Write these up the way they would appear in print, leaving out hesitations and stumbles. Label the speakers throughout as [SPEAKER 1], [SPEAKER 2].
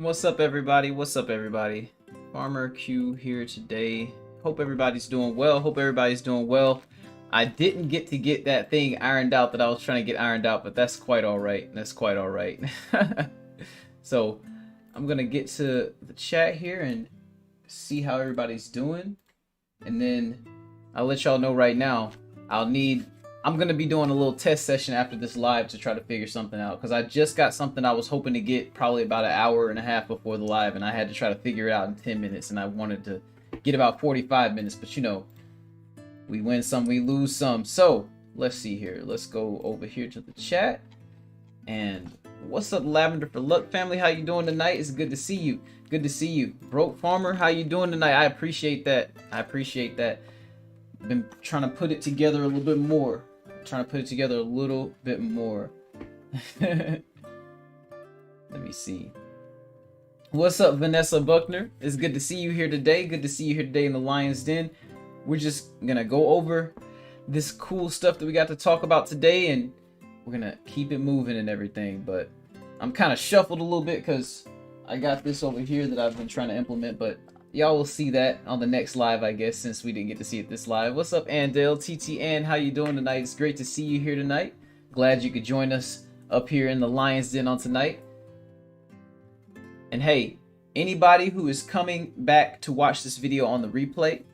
[SPEAKER 1] What's up, everybody? What's up, everybody? Farmer Q here today. Hope everybody's doing well. Hope everybody's doing well. I didn't get to get that thing ironed out that I was trying to get ironed out, but that's quite all right. That's quite all right. So I'm gonna get to the chat here and see how everybody's doing, and then I'll let y'all know right now. I'm gonna be doing a little test session after this live to try to figure something out, because I just got something I was hoping to get probably about an hour and a half before the live, and I had to try to figure it out in 10 minutes, and I wanted to get about 45 minutes, but you know, we win some, we lose some. So let's see here. Let's go over here to the chat. And what's up, Lavender for Luck family? How you doing tonight? It's good to see you. Good to see you. Broke Farmer, how you doing tonight? I appreciate that. I appreciate that. Been trying to put it together a little bit more. Trying to put it together a little bit more. Let me see. What's up, Vanessa Buckner? It's good to see you here today. Good to see you here today in the Lion's Den. We're just gonna go over this cool stuff that we got to talk about today, and we're gonna keep it moving and everything. But I'm kind of shuffled a little bit because I got this over here that I've been trying to implement, but y'all will see that on the next live, I guess, since we didn't get to see it this live. What's up, Andale? TT Ann, how you doing tonight? It's great to see you here tonight. Glad you could join us up here in the Lion's Den on tonight. And hey, anybody who is coming back to watch this video on the replay,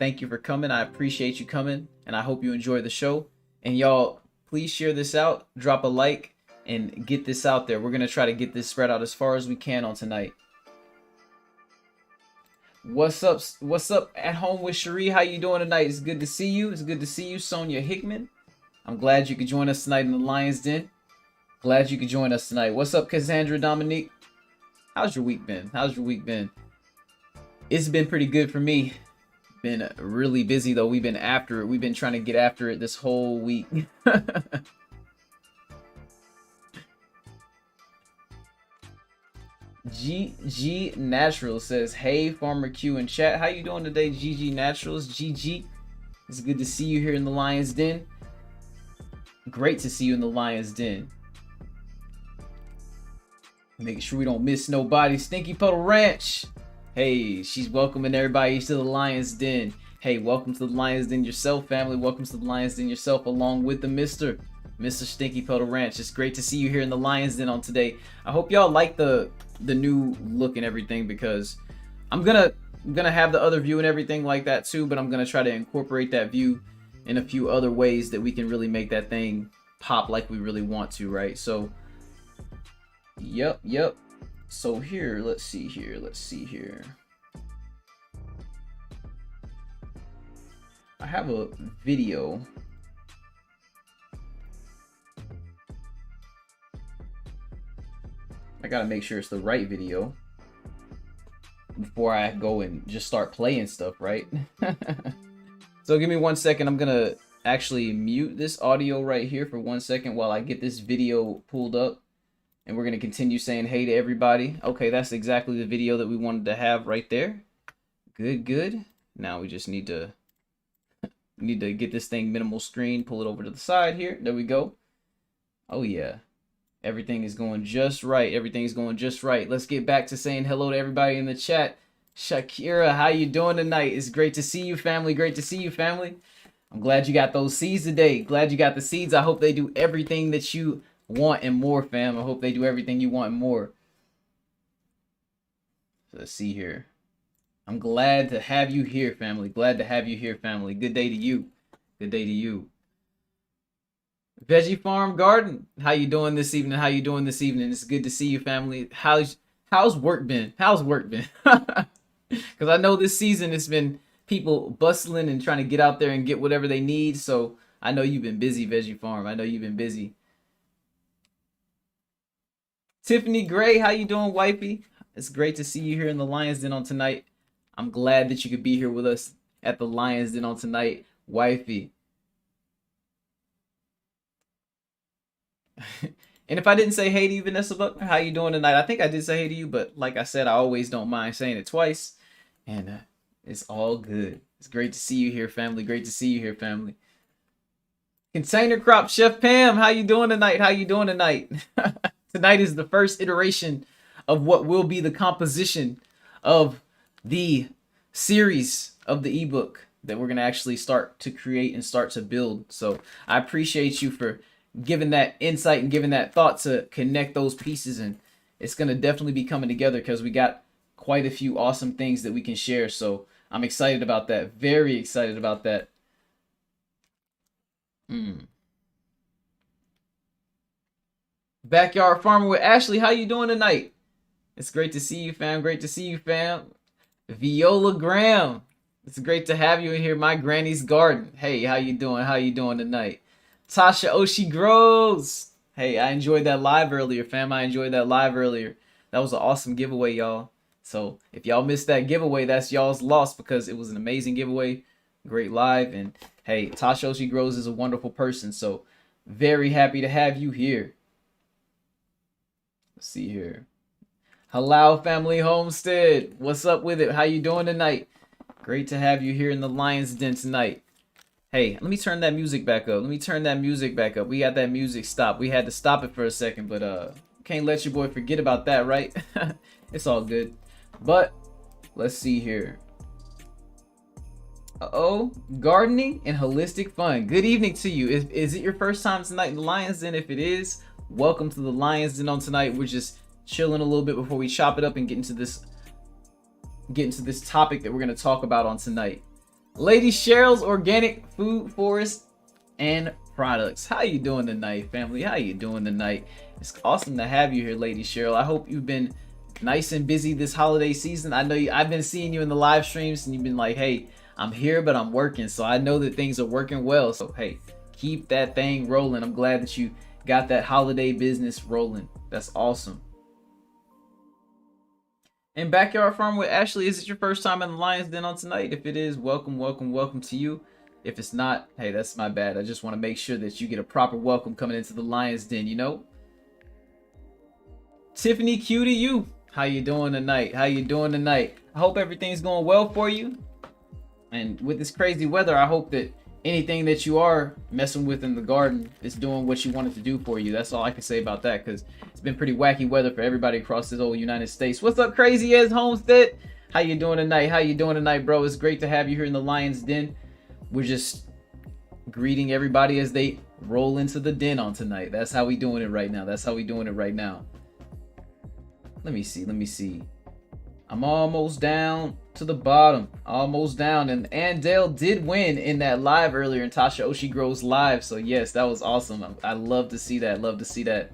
[SPEAKER 1] thank you for coming. I appreciate you coming, and I hope you enjoy the show. And y'all, please share this out, drop a like, and get this out there. We're gonna try to get this spread out as far as we can on tonight. What's up at home with Cherie? How you doing tonight? It's good to see you. It's good to see you, Sonia Hickman. I'm glad you could join us tonight in the Lion's Den. Glad you could join us tonight. What's up, Cassandra Dominique? How's your week been? How's your week been? It's been pretty good for me. Been really busy though. We've been after it. We've been trying to get after it this whole week. GG Natural says, hey, Farmer Q in chat. How you doing today, GG Naturals? GG. It's good to see you here in the Lion's Den. Great to see you in the Lion's Den. Making sure we don't miss nobody. Stinky Puddle Ranch. Hey, she's welcoming everybody to the Lion's Den. Hey, welcome to the Lion's Den yourself, family. Welcome to the Lion's Den yourself, along with the Mr. Stinky Puddle Ranch. It's great to see you here in the Lion's Den on today. I hope y'all like the new look and everything, because I'm gonna have the other view and everything like that too, but I'm gonna try to incorporate that view in a few other ways that we can really make that thing pop like we really want to, right? So yep. So here, let's see here. I have a video. I gotta make sure it's the right video before I go and just start playing stuff, right? So give me 1 second. I'm gonna actually mute this audio right here for 1 second while I get this video pulled up. And we're going to continue saying hey to everybody. Okay, that's exactly the video that we wanted to have right there. Good. Now we just need to get this thing minimal screen, pull it over to the side here. There we go. Oh yeah. Everything is going just right. Everything's going just right. Let's get back to saying hello to everybody in the chat. Shakira, how you doing tonight? It's great to see you, family. Great to see you, family. I'm glad you got those seeds today. Glad you got the seeds. I hope they do everything that you want and more, fam. I hope they do everything you want and more. So let's see here. I'm glad to have you here, family. Glad to have you here, family. Good day to you. Good day to you. Veggie Farm Garden, how you doing this evening? How you doing this evening? It's good to see you, family. How's work been? How's work been? Because I know this season it's been people bustling and trying to get out there and get whatever they need. So I know you've been busy, Veggie Farm. I know you've been busy. Tiffany Gray, how you doing, wifey? It's great to see you here in the Lion's Den on tonight. I'm glad that you could be here with us at the Lion's Den on tonight, wifey. And if I didn't say hey to you, Vanessa Buckner, how you doing tonight? I think I did say hey to you, but like I said, I always don't mind saying it twice. And it's all good. It's great to see you here, family. Great to see you here, family. Container Crop Chef Pam, how you doing tonight? How you doing tonight? Tonight is the first iteration of what will be the composition of the series of the ebook that we're going to actually start to create and start to build. So I appreciate you for giving that insight and giving that thought to connect those pieces, and it's going to definitely be coming together because we got quite a few awesome things that we can share. So I'm excited about that. Very excited about that. Backyard Farmer with Ashley, how you doing tonight? It's great to see you, fam. Great to see you, fam. Viola Graham, it's great to have you in here. My granny's garden. Hey, how you doing? How you doing tonight? Tasha Oshi Grows. Hey, I enjoyed that live earlier, fam. I enjoyed that live earlier. That was an awesome giveaway, y'all. So if y'all missed that giveaway, that's y'all's loss because it was an amazing giveaway. Great live. And hey, Tasha Oshi Grows is a wonderful person. So very happy to have you here. Let's see here. Halal Family Homestead. What's up with it? How you doing tonight? Great to have you here in the Lion's Den tonight. Hey, let me turn that music back up. Let me turn that music back up. We got that music stopped. We had to stop it for a second, but can't let your boy forget about that, right? It's all good. But let's see here. Uh-oh. Gardening and holistic fun. Good evening to you. Is it your first time tonight in the Lion's Den? If it is, welcome to the Lion's Den on tonight. We're just chilling a little bit before we chop it up and get into this topic that we're going to talk about on tonight. Lady Cheryl's Organic Food Forest and Products. How you doing tonight, family? How you doing tonight? It's awesome to have you here, Lady Cheryl. I hope you've been nice and busy this holiday season. I know I've been seeing you in the live streams and you've been like, hey, I'm here but I'm working, so I know that things are working well. So hey, keep that thing rolling. I'm glad that you got that holiday business rolling. That's awesome. And Backyard Farm with Ashley, is it your first time in the Lion's Den on tonight? If it is, welcome, welcome, welcome to you. If it's not, hey, that's my bad. I just want to make sure that you get a proper welcome coming into the Lion's Den, you know? Tiffany Q to you. How you doing tonight? How you doing tonight? I hope everything's going well for you. And with this crazy weather, I hope that anything that you are messing with in the garden is doing what you want it to do for you. That's all I can say about that, because it's been pretty wacky weather for everybody across this old United States. What's up, Crazy as Homestead? How you doing tonight? How you doing tonight, bro? It's great to have you here in the Lion's Den. We're just greeting everybody as they roll into the den on tonight. That's how we doing it right now. That's how we doing it right now. Let me see. Let me see. I'm almost down to the bottom. Almost down. And Andale did win in that live earlier in Tasha Oshi Grows live. So yes, that was awesome. I love to see that. Love to see that.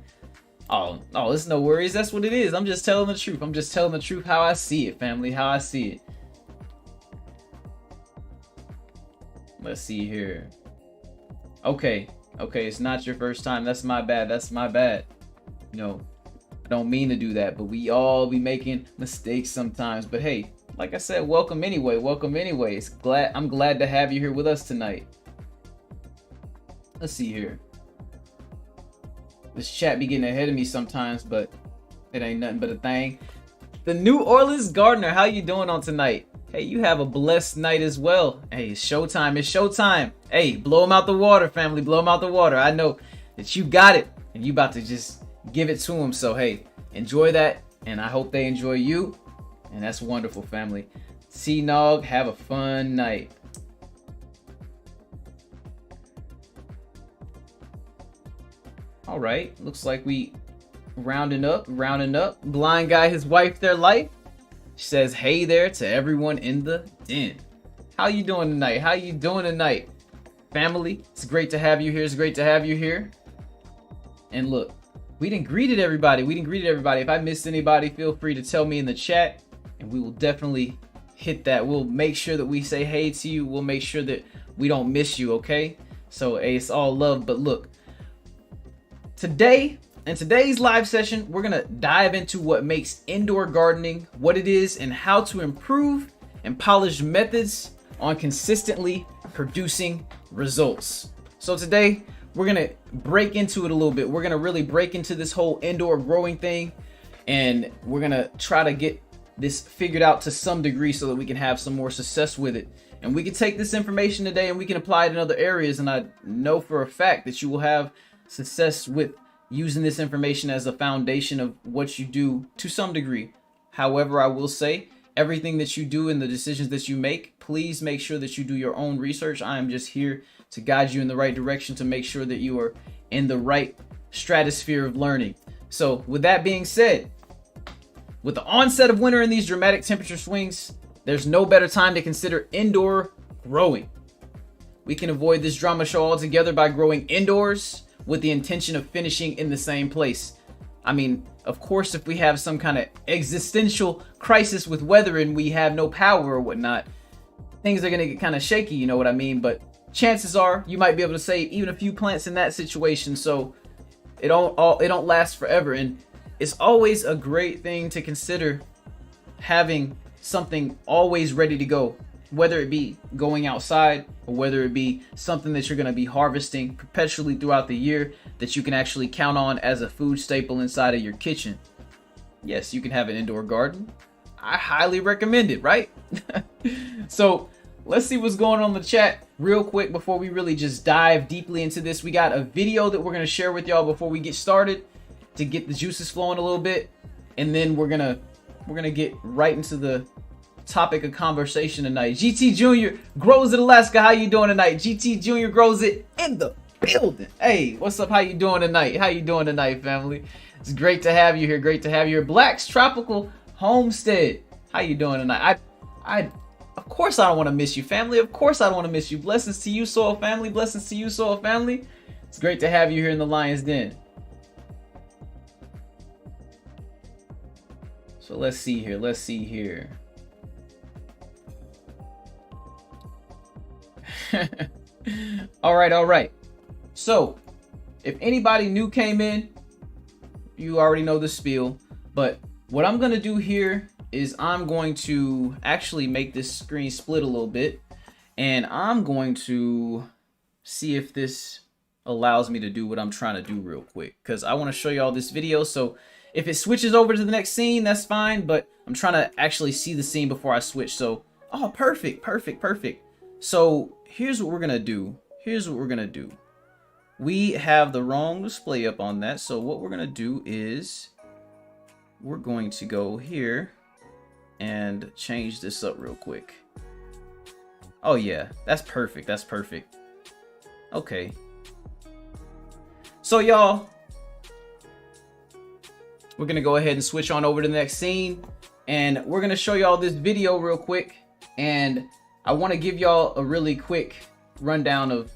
[SPEAKER 1] Oh, it's no worries. That's what it is. I'm just telling the truth. I'm just telling the truth how I see it, family. How I see it. Let's see here. Okay. Okay, it's not your first time. That's my bad. That's my bad. You know, I don't mean to do that, but we all be making mistakes sometimes. But hey, like I said, welcome anyway. Welcome anyway. I'm glad to have you here with us tonight. Let's see here. This chat be getting ahead of me sometimes, but it ain't nothing but a thing. The New Orleans Gardener, how you doing on tonight? Hey, you have a blessed night as well. Hey, it's showtime. It's showtime. Hey, blow them out the water, family. Blow them out the water. I know that you got it, and you about to just give it to them. So hey, enjoy that, and I hope they enjoy you, and that's wonderful, family. C-Nog, have a fun night. All right, looks like we rounding up. Blind guy, his wife, their life. She says, hey there to everyone in the den. How you doing tonight? How you doing tonight, family? It's great to have you here. It's great to have you here. And look, we didn't greeted everybody. If I missed anybody, feel free to tell me in the chat, and we will definitely hit that. We'll make sure that we say hey to you. We'll make sure that we don't miss you, okay? So hey, it's all love. But look, today, in today's live session, we're gonna dive into what makes indoor gardening, what it is, and how to improve and polish methods on consistently producing results. So today, we're gonna break into it a little bit. We're gonna really break into this whole indoor growing thing, and we're gonna try to get this figured out to some degree so that we can have some more success with it. And we can take this information today and we can apply it in other areas, and I know for a fact that you will have success with using this information as a foundation of what you do to some degree. However, I will say everything that you do and the decisions that you make, please make sure that you do your own research. I am just here to guide you in the right direction to make sure that you are in the right stratosphere of learning. So with that being said, with the onset of winter and these dramatic temperature swings, there's no better time to consider indoor growing. We can avoid this drama show altogether by growing indoors with the intention of finishing in the same place. I mean, of course, if we have some kind of existential crisis with weather and we have no power or whatnot, things are going to get kind of shaky, you know what I mean? But chances are you might be able to save even a few plants in that situation, so it don't last forever. And it's always a great thing to consider having something always ready to go, whether it be going outside or whether it be something that you're going to be harvesting perpetually throughout the year that you can actually count on as a food staple inside of your kitchen. Yes, you can have an indoor garden. I highly recommend it, right? So let's see what's going on in the chat real quick before we really just dive deeply into this. We got a video that we're going to share with y'all before we get started to get the juices flowing a little bit, and then we're gonna get right into the topic of conversation tonight. GT Jr. grows in Alaska. How you doing tonight? GT Jr. grows it in the building. Hey, what's up? How you doing tonight? How you doing tonight, family? It's great to have you here. Great to have you here. Black's Tropical Homestead. How you doing tonight? Of course I don't want to miss you, family. Of course I don't want to miss you. Blessings to you, Soil Family. Blessings to you, Soil Family. It's great to have you here in the Lion's Den. So let's see here. Let's see here. All right. So if anybody new came in, you already know the spiel, but what I'm gonna do here is I'm going to actually make this screen split a little bit, and I'm going to see if this allows me to do what I'm trying to do real quick, because I want to show you all this video. So if it switches over to the next scene, that's fine, but I'm trying to actually see the scene before I switch. So, oh, perfect. So here's what we're gonna do. We have the wrong display up on that, so what we're gonna do is we're going to go here and change this up real quick. Oh yeah, that's perfect. Okay. So y'all, we're gonna go ahead and switch on over to the next scene, and we're gonna show y'all this video real quick, and I want to give y'all a really quick rundown of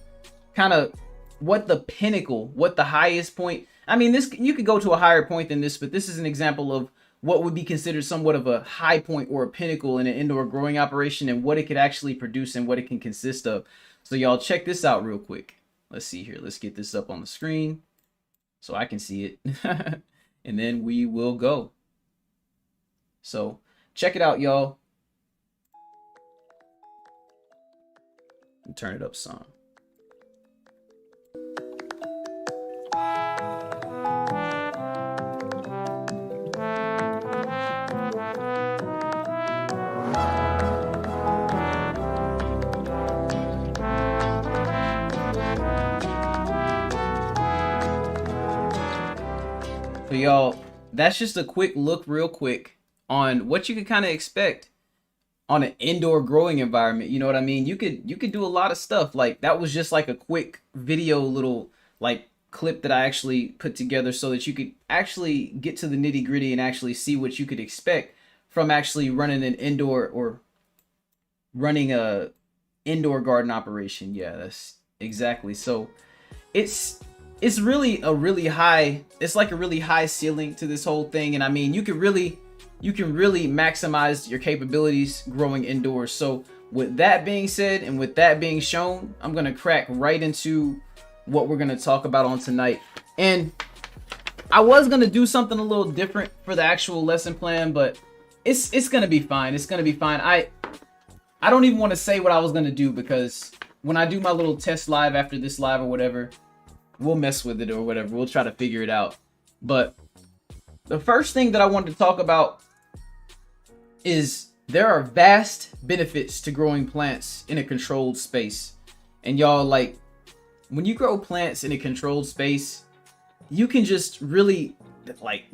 [SPEAKER 1] kind of what the pinnacle, what the highest point. I mean, this, you could go to a higher point than this, but this is an example of what would be considered somewhat of a high point or a pinnacle in an indoor growing operation, and what it could actually produce and what it can consist of. So y'all check this out real quick. Let's see here. Let's get this up on the screen so I can see it. And then we will go. So check it out, y'all. Turn it up some. So y'all, that's just a quick look real quick on what you could kind of expect on an indoor growing environment. You know what I mean? You could do a lot of stuff. Like, that was just like a quick video little like clip that I actually put together so that you could actually get to the nitty gritty and actually see what you could expect from actually running an indoor or running a indoor garden operation. Yeah, that's exactly. So it's really a really high, it's like a really high ceiling to this whole thing. And I mean, you can really maximize your capabilities growing indoors. So with that being said, and with that being shown, I'm going to crack right into what we're going to talk about on tonight. And I was going to do something a little different for the actual lesson plan, but it's going to be fine. It's going to be fine. I don't even want to say what I was going to do, because when I do my little test live after this live or whatever, we'll mess with it or whatever. We'll try to figure it out. But the first thing that I wanted to talk about is there are vast benefits to growing plants in a controlled space. And y'all, like, when you grow plants in a controlled space, you can just really, like,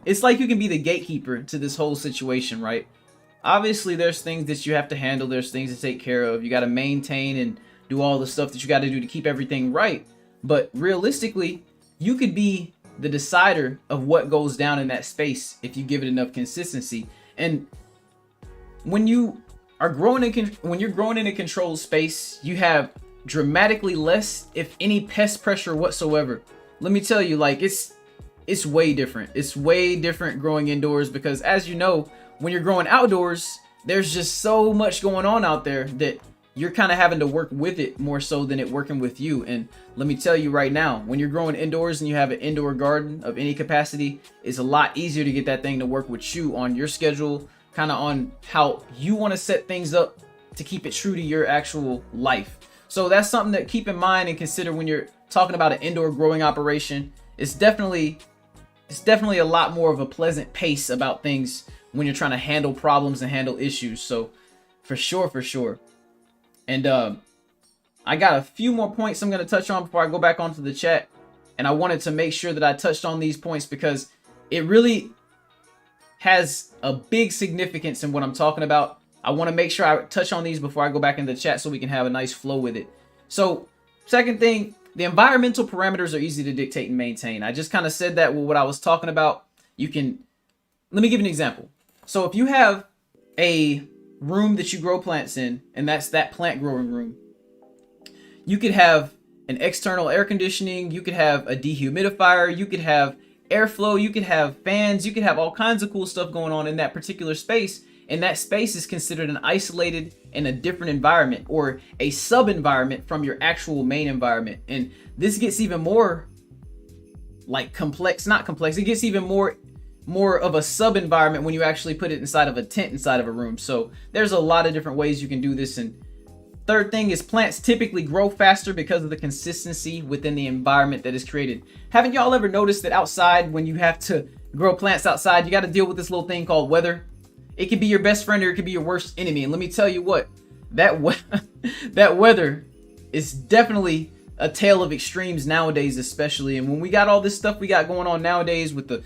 [SPEAKER 1] it's like you can be the gatekeeper to this whole situation, right? Obviously, there's things that you have to handle. There's things to take care of. You got to maintain and do all the stuff that you got to do to keep everything right. But realistically, you could be the decider of what goes down in that space if you give it enough consistency. And when you are when you're growing in a controlled space, you have dramatically less, if any, pest pressure whatsoever. Let me tell you, like, it's way different. It's way different growing indoors because, as you know, when you're growing outdoors, there's just so much going on out there that you're kind of having to work with it more so than it working with you. And let me tell you right now, when you're growing indoors and you have an indoor garden of any capacity, it's a lot easier to get that thing to work with you on your schedule, kind of on how you want to set things up to keep it true to your actual life. So that's something to keep in mind and consider when you're talking about an indoor growing operation. It's definitely a lot more of a pleasant pace about things when you're trying to handle problems and handle issues. So for sure. And I got a few more points I'm going to touch on before I go back onto the chat. And I wanted to make sure that I touched on these points because it really has a big significance in what I'm talking about. I want to make sure I touch on these before I go back into the chat so we can have a nice flow with it. So second thing, the environmental parameters are easy to dictate and maintain. I just kind of said that with what I was talking about. Let me give you an example. So if you have a room that you grow plants in, and that's that plant growing room, you could have an external air conditioning, you could have a dehumidifier, you could have airflow, you could have fans, you could have all kinds of cool stuff going on in that particular space. And that space is considered an isolated and a different environment, or a sub-environment from your actual main environment. And this gets even more like complex, not complex, it gets even more of a sub-environment when you actually put it inside of a tent inside of a room. So there's a lot of different ways you can do this. And third thing is plants typically grow faster because of the consistency within the environment that is created. Haven't y'all ever noticed that outside, when you have to grow plants outside, you got to deal with this little thing called weather? It could be your best friend or it could be your worst enemy. And let me tell you what, that weather is definitely a tale of extremes nowadays, especially. And when we got all this stuff we got going on nowadays with the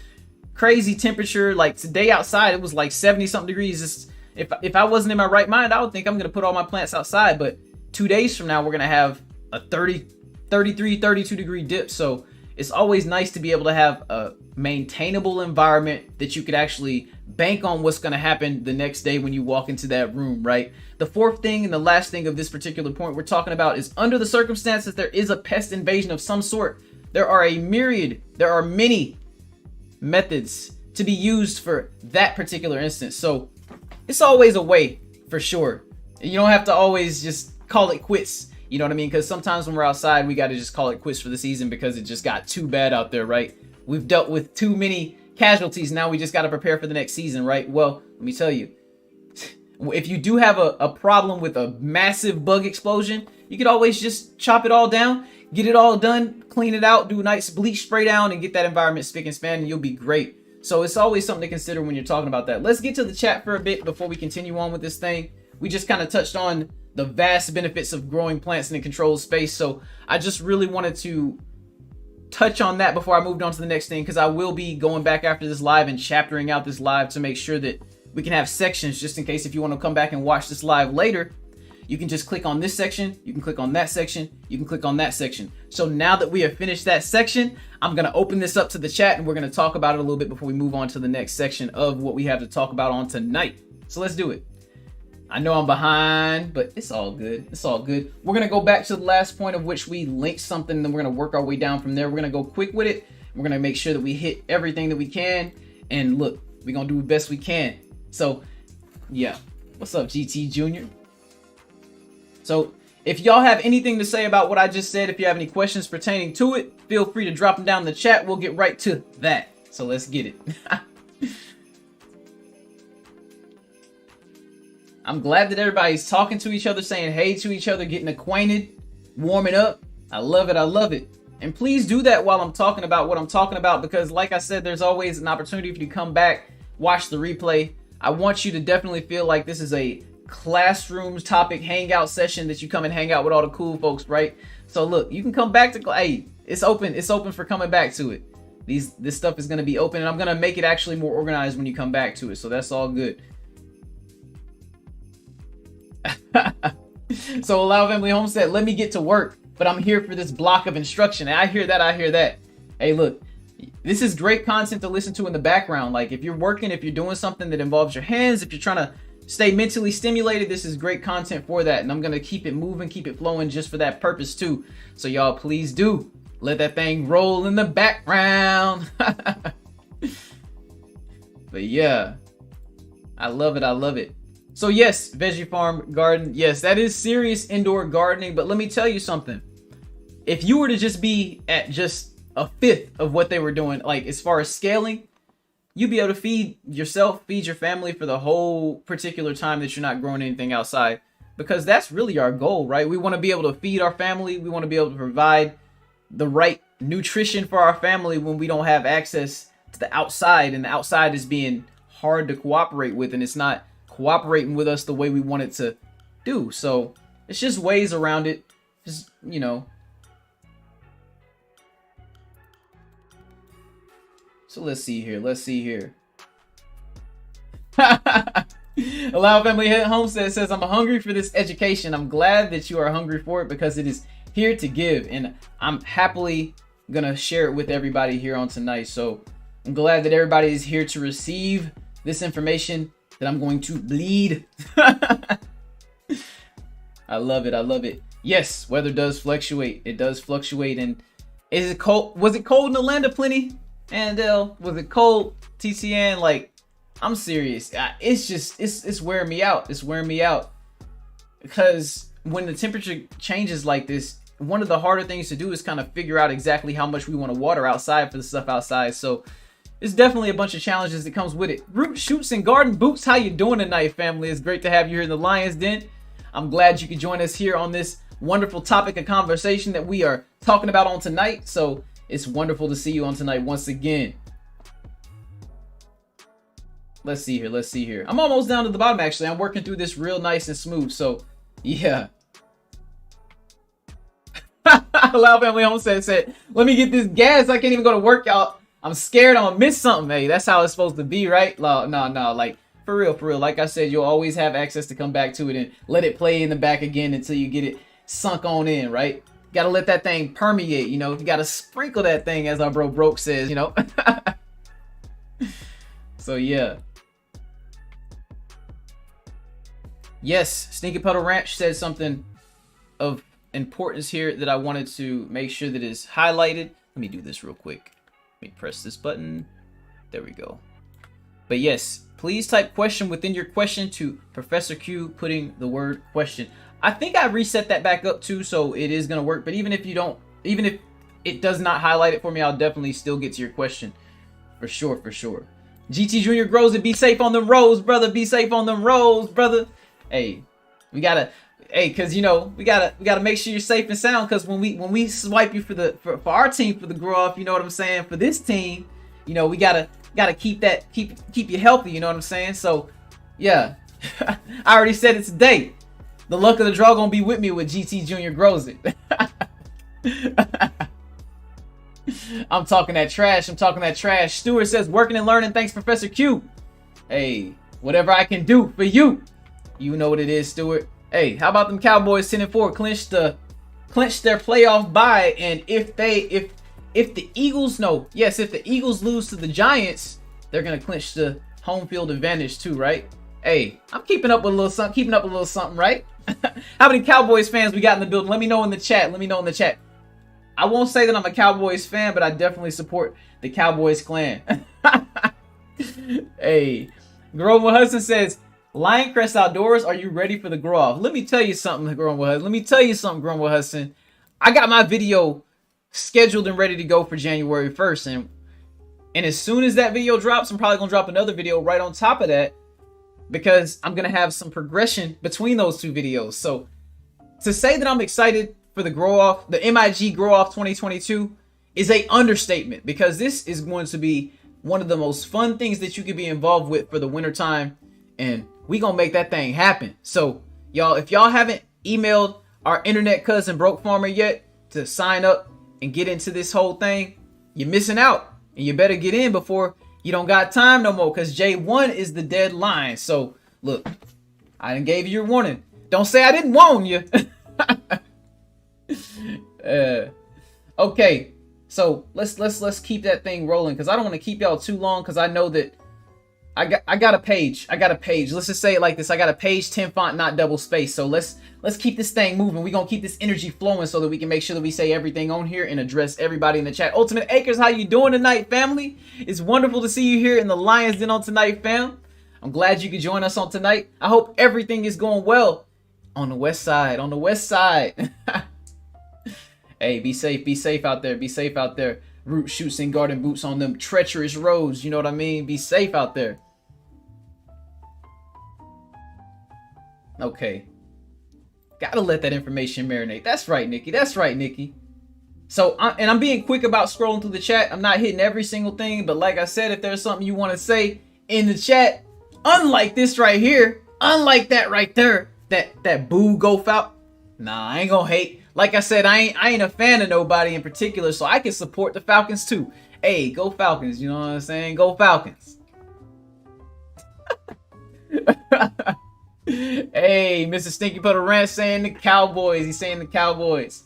[SPEAKER 1] crazy temperature, like today outside, it was like 70 something degrees. If I wasn't in my right mind, I would think I'm going to put all my plants outside. But 2 days from now, we're going to have a 33, 32 degree dip. So it's always nice to be able to have a maintainable environment that you could actually bank on what's going to happen the next day when you walk into that room, right? The fourth thing and the last thing of this particular point we're talking about is, under the circumstances there is a pest invasion of some sort, there are many methods to be used for that particular instance. So it's always a way, for sure. You don't have to always just call it quits. You know what I mean? Because sometimes when we're outside, we got to just call it quits for the season because it just got too bad out there, right? We've dealt with too many casualties. Now we just got to prepare for the next season, right? Well, let me tell you, if you do have a problem with a massive bug explosion, you could always just chop it all down, get it all done, clean it out, do a nice bleach spray down, and get that environment spick and span, and you'll be great. So it's always something to consider when you're talking about that. Let's get to the chat for a bit before we continue on with this thing. We just kind of touched on the vast benefits of growing plants in a controlled space. So I just really wanted to touch on that before I moved on to the next thing, because I will be going back after this live and chaptering out this live to make sure that we can have sections, just in case if you want to come back and watch this live later, you can just click on this section, you can click on that section, you can click on that section. So now that we have finished that section, I'm going to open this up to the chat and we're going to talk about it a little bit before we move on to the next section of what we have to talk about on tonight. So let's do it. I know I'm behind, but it's all good. It's all good. We're going to go back to the last point of which we linked something, and then we're going to work our way down from there. We're going to go quick with it. We're going to make sure that we hit everything that we can. And look, we're going to do the best we can. So, yeah. What's up, GT Jr.? So, if y'all have anything to say about what I just said, if you have any questions pertaining to it, feel free to drop them down in the chat. We'll get right to that. So, let's get it. I'm glad that everybody's talking to each other, saying hey to each other, getting acquainted, warming up. I love it. I love it. And please do that while I'm talking about what I'm talking about, because like I said, there's always an opportunity for you to come back, watch the replay. I want you to definitely feel like this is a classroom topic hangout session, that you come and hang out with all the cool folks, right? So look, you can come back to, hey, It's open. It's open for coming back to it. This stuff is going to be open, and I'm going to make it actually more organized when you come back to it. So that's all good. So Allow Family Home said, let me get to work, but I'm here for this block of instruction. And I hear that. I hear that. Hey, look, this is great content to listen to in the background. Like if you're working, if you're doing something that involves your hands, if you're trying to stay mentally stimulated, this is great content for that. And I'm going to keep it moving, keep it flowing just for that purpose too. So y'all, please do let that thing roll in the background. But yeah, I love it. I love it. So yes, Veggie Farm Garden. Yes, that is serious indoor gardening. But let me tell you something. If you were to just be at just a fifth of what they were doing, like as far as scaling, you'd be able to feed yourself, feed your family for the whole particular time that you're not growing anything outside. Because that's really our goal, right? We want to be able to feed our family. We want to be able to provide the right nutrition for our family when we don't have access to the outside, and the outside is being hard to cooperate with, and it's not cooperating with us the way we want it to do. So it's just ways around it. Just, you know. So let's see here. Let's see here. Allow Family Homestead says, I'm hungry for this education. I'm glad that you are hungry for it because it is here to give. And I'm happily going to share it with everybody here on tonight. So I'm glad that everybody is here to receive this information that I'm going to bleed. I love it. I love it. Yes, weather does fluctuate. It does fluctuate. And is it cold? Was it cold in Atlanta, Plenty? And was it cold, TCN? Like, I'm serious. It's just, it's wearing me out. It's wearing me out. Because when the temperature changes like this, one of the harder things to do is kind of figure out exactly how much we want to water outside for the stuff outside. So it's definitely a bunch of challenges that comes with it. Root Shoots and Garden Boots, how you doing tonight, family? It's great to have you here in the Lion's Den. I'm glad you could join us here on this wonderful topic of conversation that we are talking about on tonight. So it's wonderful to see you on tonight once again. Let's see here. Let's see here. I'm almost down to the bottom, actually. I'm working through this real nice and smooth. So, yeah. Allow Family Homestead said, let me get this gas. I can't even go to work, y'all. I'm scared I'm gonna miss something. Hey, that's how it's supposed to be, right? No. Like, for real. Like I said, you'll always have access to come back to it and let it play in the back again until you get it sunk on in, right? Gotta let that thing permeate, you know? You gotta sprinkle that thing, as our bro Broke says, you know? So, yeah. Yes, Stinky Puddle Ranch said something of importance here that I wanted to make sure that is highlighted. Let me do this real quick. Let me press this button. There we go. But yes, please type question within your question to Professor Q, putting the word question. I think I reset that back up too, so it is going to work. But even if you don't, even if it does not highlight it for me, I'll definitely still get to your question. For sure, for sure. GT Junior grows and be safe on them roads, brother. Be safe on them roads, brother. Hey, we gotta, hey, cause you know we gotta make sure you're safe and sound. Cause when we swipe you for our team for the grow off, you know what I'm saying. For this team, you know we gotta keep you healthy. You know what I'm saying. So, yeah, I already said it today. The luck of the draw gonna be with me with GT Junior grows it. I'm talking that trash. I'm talking that trash. Stewart says, working and learning. Thanks, Professor Q. Hey, whatever I can do for you. You know what it is, Stewart. Hey, how about them Cowboys 10-4 clinch their playoff bye? And if the Eagles if the Eagles lose to the Giants, they're gonna clinch the home field advantage too, right? Hey, I'm keeping up with a little something, right? How many Cowboys fans we got in the building? Let me know in the chat. I won't say that I'm a Cowboys fan, but I definitely support the Cowboys clan. Hey, Grover Hudson says, Lioncrest Outdoors, are you ready for the grow off? Let me tell you something, Grover Hudson. I got my video scheduled and ready to go for January 1st. And as soon as that video drops, I'm probably going to drop another video right on top of that, because I'm going to have some progression between those two videos. So to say that I'm excited for the grow off, the MIG grow off 2022 is a understatement, because this is going to be one of the most fun things that you could be involved with for the winter time, and we gonna make that thing happen. So y'all, if y'all haven't emailed our internet cousin Broke Farmer yet to sign up and get into this whole thing, you're missing out. And you better get in before you don't got time no more, because J1 is the deadline. So look, I done gave you your warning. Don't say I didn't warn you. Okay, so let's keep that thing rolling, because I don't want to keep y'all too long, because I know that I got a page. Let's just say it like this. I got a page, 10 font, not double space. So let's keep this thing moving. We're gonna keep this energy flowing so that we can make sure that we say everything on here and address everybody in the chat. Ultimate Acres, how you doing tonight, family? It's wonderful to see you here in the Lions Den on tonight, fam. I'm glad you could join us on tonight. I hope everything is going well on the west side. Hey, be safe out there. Be safe out there. Root shoots and garden boots on them treacherous roads. You know what I mean? Be safe out there. Okay. Gotta let that information marinate. That's right, Nikki. That's right, Nikki. So, I'm being quick about scrolling through the chat. I'm not hitting every single thing, but like I said, if there's something you want to say in the chat, unlike this right here, unlike that right there, that boo go Falcons. Nah, I ain't gonna hate. Like I said, I ain't a fan of nobody in particular, so I can support the Falcons too. Hey, go Falcons, you know what I'm saying? Go Falcons. Hey, Mr. Stinky Puddle Ranch saying the Cowboys. He's saying the Cowboys.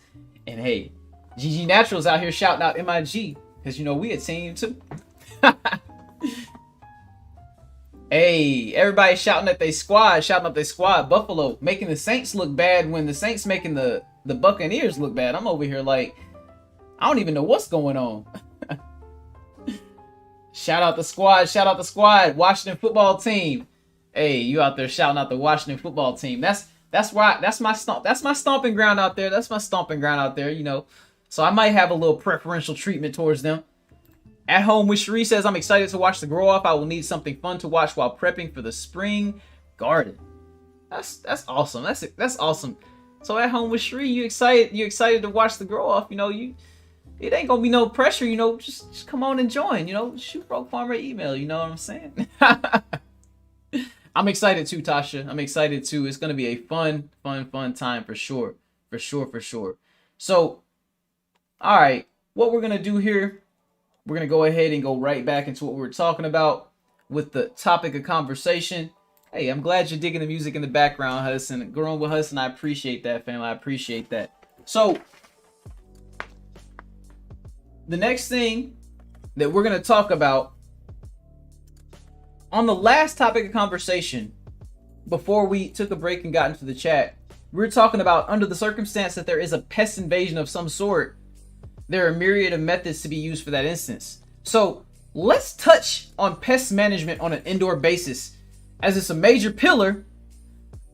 [SPEAKER 1] And hey, GG Naturals out here shouting out MIG, because you know we a team too. Hey, everybody shouting at their squad, Buffalo making the Saints look bad when the Saints making the Buccaneers look bad. I'm over here like, I don't even know what's going on. Shout out the squad, Washington football team. Hey, you out there shouting out the Washington football team. That's my stomping ground out there. That's my stomping ground out there, you know. So I might have a little preferential treatment towards them. At Home with Cherie says, I'm excited to watch the grow off. I will need something fun to watch while prepping for the spring garden. That's awesome. That's awesome. So at Home with Cherie, you excited to watch the grow off. You know, it ain't gonna be no pressure, you know, just come on and join, you know, shoot Broke Farmer email, you know what I'm saying? I'm excited too, Tasha. I'm excited too. It's gonna be a fun time for sure. For sure. So, all right, what we're gonna do here, we're gonna go ahead and go right back into what we were talking about with the topic of conversation. Hey, I'm glad you're digging the music in the background, Hudson. Growing with Hudson, I appreciate that, fam. I appreciate that. So, the next thing that we're going to talk about on the last topic of conversation, before we took a break and got into the chat, we were talking about under the circumstance that there is a pest invasion of some sort, there are a myriad of methods to be used for that instance. So, let's touch on pest management on an indoor basis, as it's a major pillar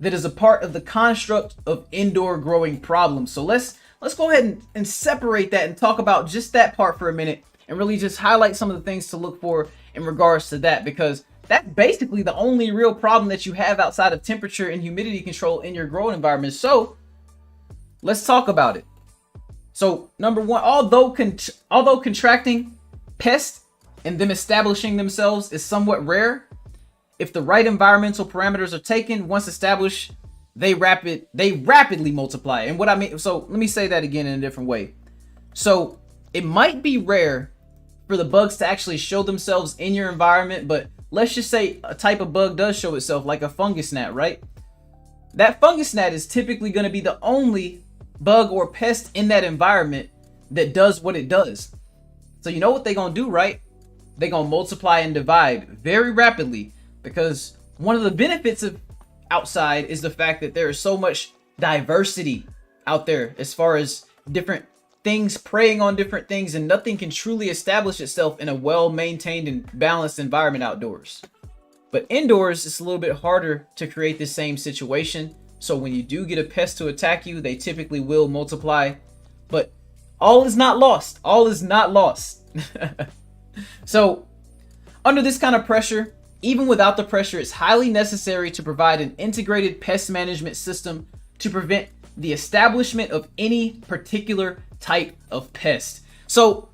[SPEAKER 1] that is a part of the construct of indoor growing problems. So let's go ahead and separate that and talk about just that part for a minute and really just highlight some of the things to look for in regards to that, because that's basically the only real problem that you have outside of temperature and humidity control in your growing environment. So let's talk about it. So number one, although contracting pests and them establishing themselves is somewhat rare, if the right environmental parameters are taken, once established, they rapidly multiply. And what I mean, so let me say that again in a different way. So it might be rare for the bugs to actually show themselves in your environment, but let's just say a type of bug does show itself, like a fungus gnat, right? That fungus gnat is typically going to be the only bug or pest in that environment that does what it does. So you know what they're going to do, right? They're going to multiply and divide very rapidly, because one of the benefits of outside is the fact that there is so much diversity out there as far as different things preying on different things, and nothing can truly establish itself in a well-maintained and balanced environment outdoors. But indoors, it's a little bit harder to create the same situation. So when you do get a pest to attack you, they typically will multiply. But all is not lost. All is not lost. So under this kind of pressure, even without the pressure, it's highly necessary to provide an integrated pest management system to prevent the establishment of any particular type of pest. So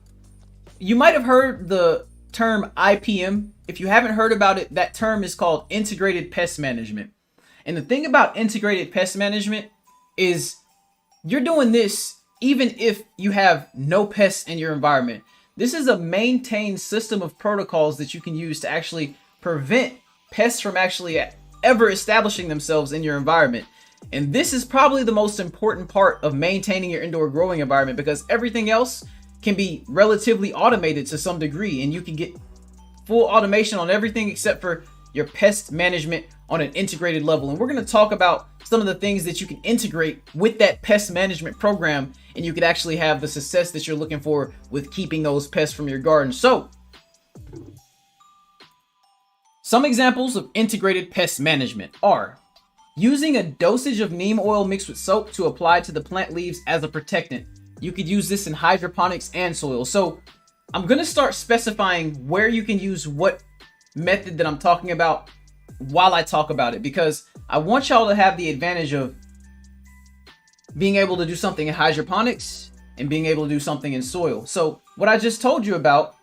[SPEAKER 1] you might have heard the term IPM. If you haven't heard about it, that term is called integrated pest management. And the thing about integrated pest management is you're doing this even if you have no pests in your environment. This is a maintained system of protocols that you can use to actually prevent pests from actually ever establishing themselves in your environment. And this is probably the most important part of maintaining your indoor growing environment, because everything else can be relatively automated to some degree, and you can get full automation on everything except for your pest management on an integrated level. And we're going to talk about some of the things that you can integrate with that pest management program, and you can actually have the success that you're looking for with keeping those pests from your garden. So, some examples of integrated pest management are using a dosage of neem oil mixed with soap to apply to the plant leaves as a protectant. You could use this in hydroponics and soil. So I'm going to start specifying where you can use what method that I'm talking about while I talk about it, because I want y'all to have the advantage of being able to do something in hydroponics and being able to do something in soil. So what I just told you about,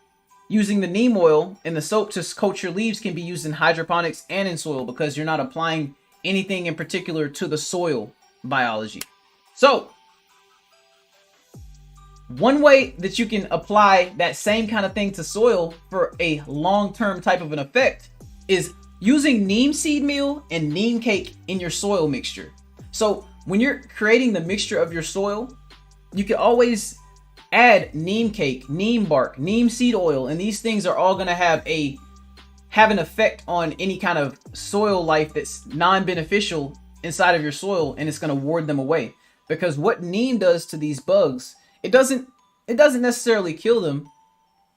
[SPEAKER 1] using the neem oil and the soap to coat your leaves, can be used in hydroponics and in soil, because you're not applying anything in particular to the soil biology. So one way that you can apply that same kind of thing to soil for a long-term type of an effect is using neem seed meal and neem cake in your soil mixture. So when you're creating the mixture of your soil, you can always add neem cake, neem bark, neem seed oil, and these things are all going to have an effect on any kind of soil life that's non-beneficial inside of your soil, and it's going to ward them away. Because what neem does to these bugs, it doesn't necessarily kill them,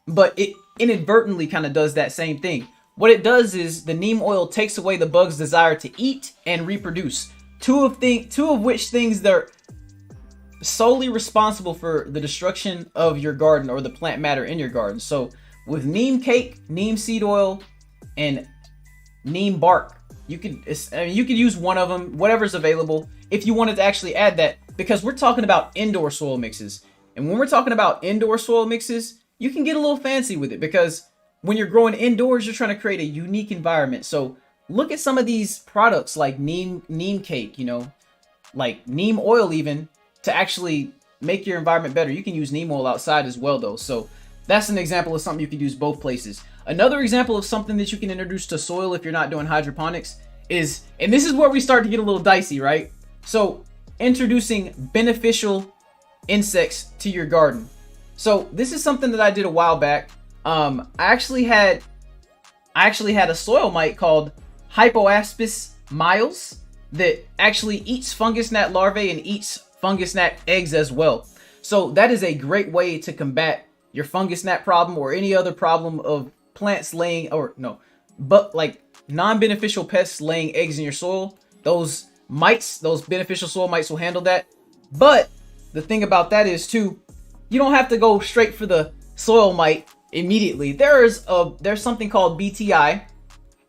[SPEAKER 1] but it inadvertently kind of does that same thing. What it does is the neem oil takes away the bug's desire to eat and reproduce. Two of which things they're solely responsible for the destruction of your garden or the plant matter in your garden. So with neem cake, neem seed oil, and neem bark, you could use one of them, whatever's available, if you wanted to actually add that, because we're talking about indoor soil mixes. And when we're talking about indoor soil mixes, you can get a little fancy with it, because when you're growing indoors, you're trying to create a unique environment. So look at some of these products like neem cake, like neem oil even, to actually make your environment better. You can use neem oil outside as well though. So that's an example of something you could use both places. Another example of something that you can introduce to soil if you're not doing hydroponics is, and this is where we start to get a little dicey, right? So introducing beneficial insects to your garden. So this is something that I did a while back. I actually had a soil mite called Hypoaspis miles that actually eats fungus gnat larvae and eats fungus gnat eggs as well. So that is a great way to combat your fungus gnat problem or any other problem of plants laying, but like non-beneficial pests laying eggs in your soil. Those beneficial soil mites will handle that. But the thing about that is too, you don't have to go straight for the soil mite immediately. There's something called BTI,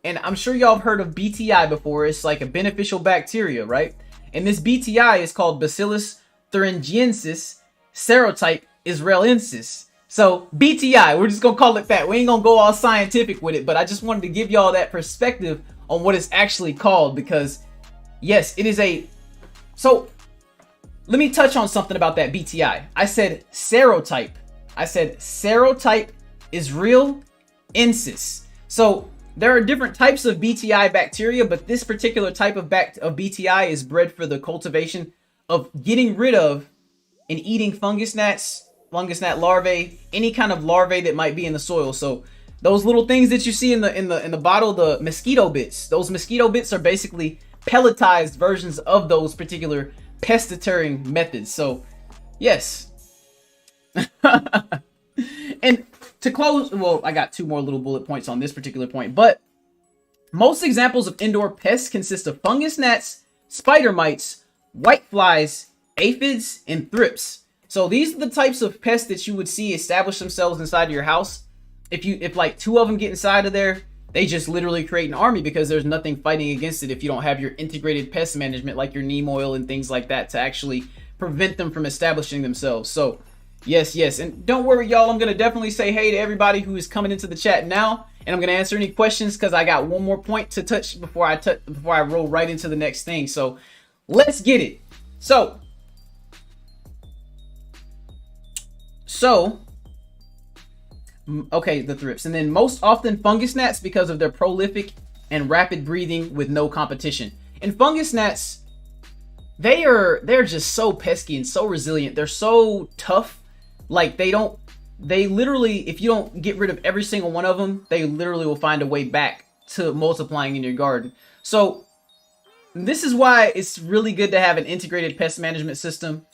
[SPEAKER 1] and I'm sure y'all have heard of BTI before. It's like a beneficial bacteria, right? And this BTI is called Bacillus thuringiensis serotype israelensis. So BTI, we're just gonna call it that. We ain't gonna go all scientific with it, but I just wanted to give y'all that perspective on what it's actually called, because yes, it is so let me touch on something about that BTI. I said serotype israelensis. So there are different types of BTI bacteria, but this particular type of BTI is bred for the cultivation of getting rid of and eating fungus gnat larvae, any kind of larvae that might be in the soil. So those little things that you see in the bottle, the mosquito bits, those mosquito bits are basically pelletized versions of those particular pest deterring methods. So yes. And to close, well, I got two more little bullet points on this particular point, but most examples of indoor pests consist of fungus gnats, spider mites, whiteflies, aphids, and thrips. So these are the types of pests that you would see establish themselves inside of your house. If like two of them get inside of there, they just literally create an army, because there's nothing fighting against it if you don't have your integrated pest management like your neem oil and things like that to actually prevent them from establishing themselves. So yes, and don't worry, y'all. I'm gonna definitely say hey to everybody who is coming into the chat now, and I'm gonna answer any questions because I got one more point to touch before I roll right into the next thing. So let's get it. So So, okay, the thrips. And then most often fungus gnats because of their prolific and rapid breathing with no competition. And fungus gnats, they're just so pesky and so resilient. They're so tough. Like they literally, if you don't get rid of every single one of them, they literally will find a way back to multiplying in your garden. So this is why it's really good to have an integrated pest management system.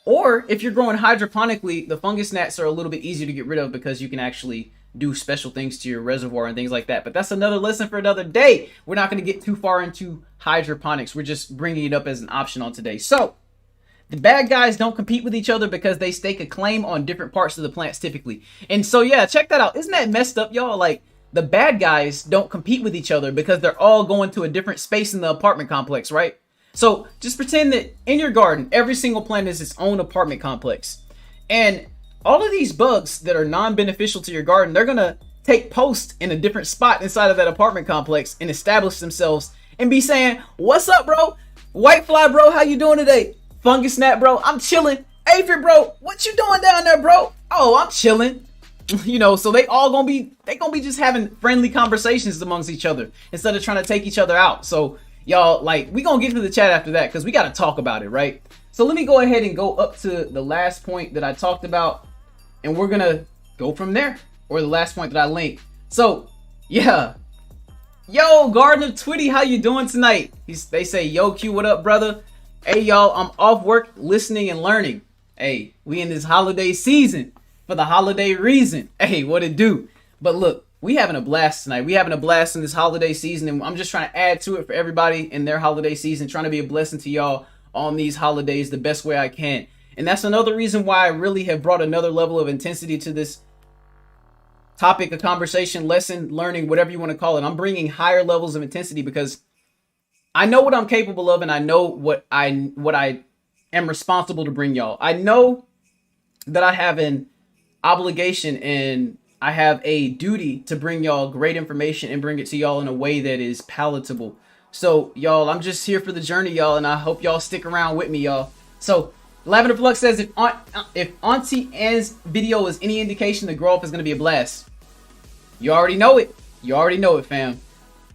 [SPEAKER 1] Or if you're growing hydroponically, the fungus gnats are a little bit easier to get rid of because you can actually do special things to your reservoir and things like that. But that's another lesson for another day. We're not going to get too far into hydroponics. We're just bringing it up as an option on today. So the bad guys don't compete with each other because they stake a claim on different parts of the plants typically. And so, yeah, check that out. Isn't that messed up, y'all? Like, the bad guys don't compete with each other because they're all going to a different space in the apartment complex, right? So just pretend that in your garden, every single plant is its own apartment complex. And all of these bugs that are non-beneficial to your garden, they're going to take post in a different spot inside of that apartment complex and establish themselves and be saying, "What's up, bro? Whitefly, bro, how you doing today? Fungus gnat, bro, I'm chilling. Aphid, bro, what you doing down there, bro? Oh, I'm chilling." You know, so they gonna be just having friendly conversations amongst each other instead of trying to take each other out. So y'all, like, we gonna get to the chat after that because we got to talk about it, right? So let me go ahead and go up to the last point that I talked about, and we're gonna go from there, or the last point that I linked. So yeah, yo, Gardener Twitty, how you doing tonight? They say, "Yo, Q, what up, brother?" Hey, y'all, I'm off work listening and learning. Hey, we in this holiday season for the holiday reason. Hey, what it do? But look, we having a blast tonight. We having a blast in this holiday season, and I'm just trying to add to it for everybody in their holiday season, trying to be a blessing to y'all on these holidays the best way I can. And that's another reason why I really have brought another level of intensity to this topic of conversation, lesson, learning, whatever you want to call it. I'm bringing higher levels of intensity because I know what I'm capable of, and I know what I am responsible to bring y'all. I know that I have an obligation and I have a duty to bring y'all great information and bring it to y'all in a way that is palatable. So y'all, I'm just here for the journey, y'all, and I hope y'all stick around with me, y'all. So Lavender Flux says, if Auntie Anne's video is any indication, the grow up is going to be a blast. You already know it. You already know it, fam.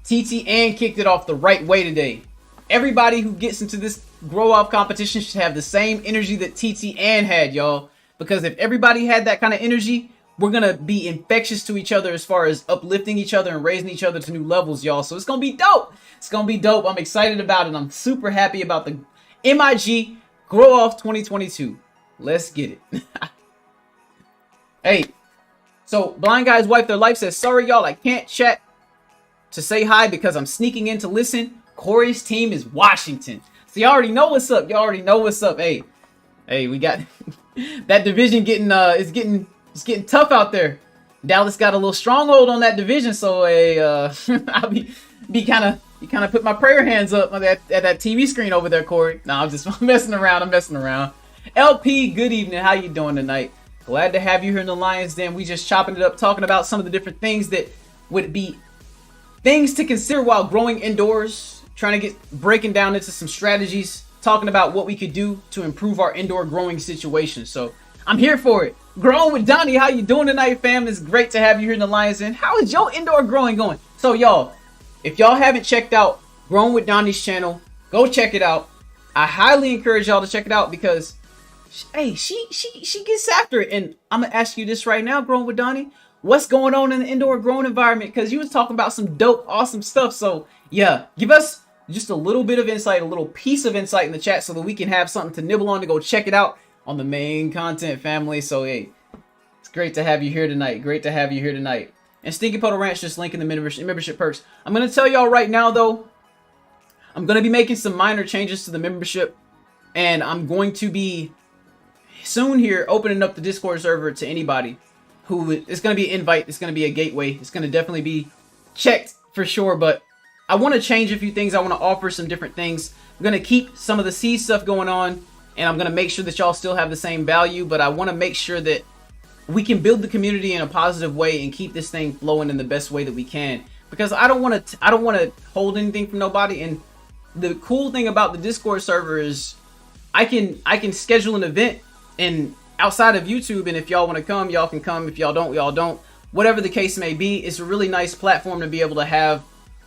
[SPEAKER 1] TT Ann kicked it off the right way today. Everybody who gets into this grow up competition should have the same energy that TT Ann had, y'all. Because if everybody had that kind of energy, we're going to be infectious to each other as far as uplifting each other and raising each other to new levels, y'all. So it's going to be dope. It's going to be dope. I'm excited about it. I'm super happy about the MIG Grow Off 2022. Let's get it. Hey, so Blind Guy's Wife Their Life says, "Sorry, y'all, I can't chat to say hi because I'm sneaking in to listen. Corey's team is Washington." So you already know what's up. You already know what's up. Hey, we got that division getting it's getting tough out there. Dallas got a little stronghold on that division, so I'll be kind of put my prayer hands up at that TV screen over there, Corey. No, I'm messing around. I'm messing around. LP, good evening. How you doing tonight? Glad to have you here in the Lions Den. We just chopping it up, talking about some of the different things that would be things to consider while growing indoors, trying to breaking down into some strategies, talking about what we could do to improve our indoor growing situation. So I'm here for it. Growing with Donnie, how you doing tonight, fam? It's great to have you here in the Lions Den. How is your indoor growing going? So y'all, if y'all haven't checked out Growing with Donnie's channel, go check it out. I highly encourage y'all to check it out because hey, she gets after it. And I'm gonna ask you this right now, Growing with Donnie. What's going on in the indoor growing environment? Because you was talking about some dope, awesome stuff. So yeah, give us just a little bit of insight, a little piece of insight in the chat so that we can have something to nibble on to go check it out on the main content family. So hey, it's great to have you here tonight. Great to have you here tonight. And Stinky Puddle Ranch just linking the membership perks. I'm gonna tell y'all right now though, I'm gonna be making some minor changes to the membership, and I'm going to be soon here opening up the Discord server to anybody who it's going to be an invite. It's going to be a gateway. It's going to definitely be checked for sure, but I want to change a few things. I want to offer some different things. I'm going to keep some of the seed stuff going on, and I'm going to make sure that y'all still have the same value, but I want to make sure that we can build the community in a positive way and keep this thing flowing in the best way that we can, because I don't want to hold anything from nobody. And the cool thing about the Discord server is I can schedule an event, and outside of YouTube. And if y'all want to come, y'all can come. If y'all don't, y'all don't. Whatever the case may be, it's a really nice platform to be able to have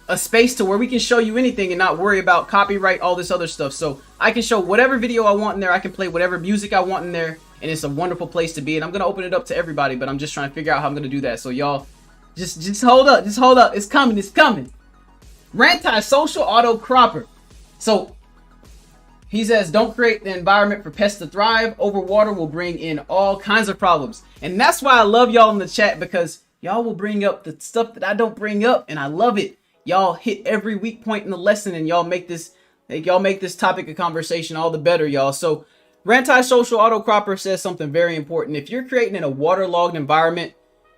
[SPEAKER 1] a space to where we can show you anything and not worry about copyright, all this other stuff. So I can show whatever video I want in there. I can play whatever music I want in there. And it's a wonderful place to be. And I'm going to open it up to everybody, but I'm just trying to figure out how I'm going to do that. So y'all just hold up. Just hold up. It's coming. It's coming. Anti-social auto cropper. So he says, don't create the environment for pests to thrive. Overwater will bring in all kinds of problems. And that's why I love y'all in the chat, because y'all will bring up the stuff that I don't bring up. And I love it. Y'all hit every weak point in the lesson, and y'all make this topic of conversation all the better, y'all. So anti-social auto cropper says something very important. If you're creating in a waterlogged environment,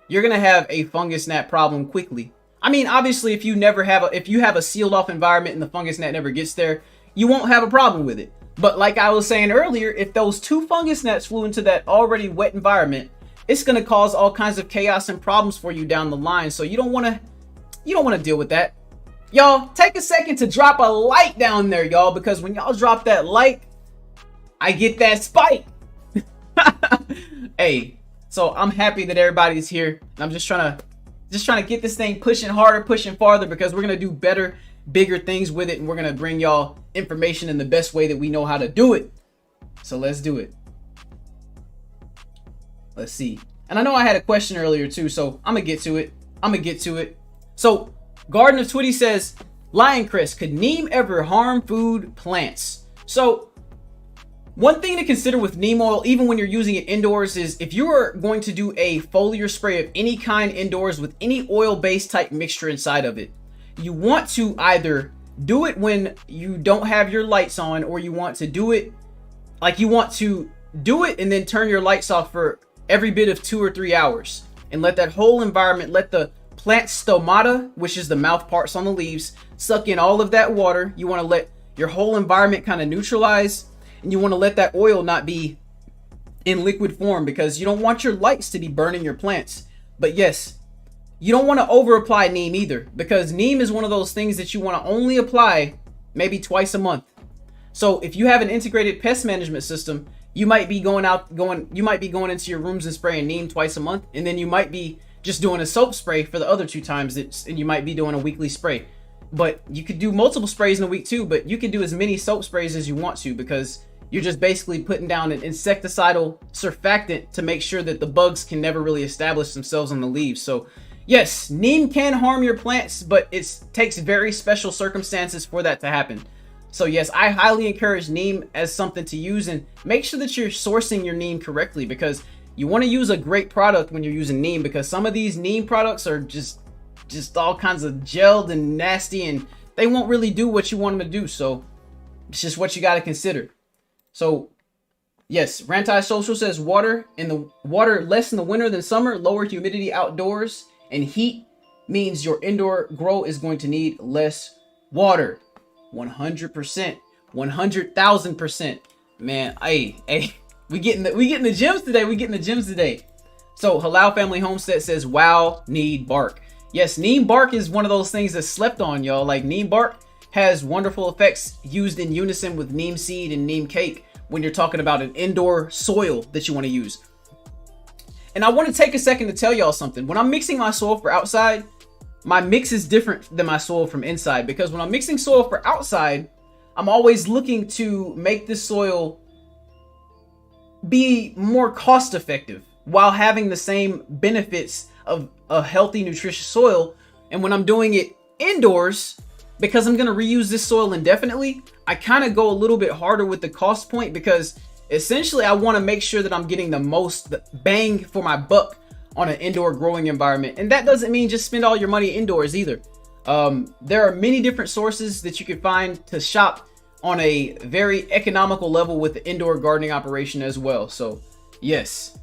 [SPEAKER 1] you're going to have a fungus gnat problem quickly. I mean, obviously, if you have a sealed off environment and the fungus gnat never gets there, you won't have a problem with it. But like I was saying earlier, if those 2 fungus gnats flew into that already wet environment, it's going to cause all kinds of chaos and problems for you down the line. So you don't want to deal with that. Y'all, take a second to drop a like down there, y'all, because when y'all drop that like, I get that spike. Hey, so I'm happy that everybody's here. And I'm just trying to get this thing pushing harder, pushing farther, because we're going to do better, bigger things with it, and we're going to bring y'all information in the best way that we know how to do it. So let's do it. Let's see. And I know I had a question earlier too, so I'm going to get to it. So Garden of Twitty says, Lioncrest, could neem ever harm food plants? So one thing to consider with neem oil, even when you're using it indoors, is if you are going to do a foliar spray of any kind indoors with any oil-based type mixture inside of it, you want to either do it when you don't have your lights on, or you want to do it and then turn your lights off for every bit of 2 or 3 hours, and let that whole environment, let the plant stomata, which is the mouth parts on the leaves, suck in all of that water. You want to let your whole environment kind of neutralize, and you want to let that oil not be in liquid form, because you don't want your lights to be burning your plants. But yes, you don't want to over apply neem either, because neem is one of those things that you want to only apply maybe twice a month. So if you have an integrated pest management system, you might be going into your rooms and spraying neem twice a month, and then you might be just doing a soap spray for the other 2 times, and you might be doing a weekly spray. But you could do multiple sprays in a week too, but you can do as many soap sprays as you want to, because you're just basically putting down an insecticidal surfactant to make sure that the bugs can never really establish themselves on the leaves. So yes, neem can harm your plants, but it takes very special circumstances for that to happen. So yes, I highly encourage neem as something to use, and make sure that you're sourcing your neem correctly, because you want to use a great product when you're using neem, because some of these neem products are just all kinds of gelled and nasty, and they won't really do what you want them to do. So it's just what you got to consider. So yes, Ranti-Social says water less in the winter than summer, lower humidity outdoors, and heat means your indoor grow is going to need less water. 100%, 100,000%. Man, hey, we getting the gems today. So Halal Family Homestead says, wow, need bark. Yes, neem bark is one of those things that's slept on, y'all. Like, neem bark has wonderful effects used in unison with neem seed and neem cake when you're talking about an indoor soil that you want to use. And I want to take a second to tell y'all something. When I'm mixing my soil for outside, my mix is different than my soil from inside, because when I'm mixing soil for outside, I'm always looking to make this soil be more cost effective while having the same benefits of a healthy, nutritious soil. And when I'm doing it indoors, because I'm going to reuse this soil indefinitely, I kind of go a little bit harder with the cost point, because essentially I want to make sure that I'm getting the most bang for my buck on an indoor growing environment. And that doesn't mean just spend all your money indoors either. There are many different sources that you can find to shop on a very economical level with the indoor gardening operation as well. So yes.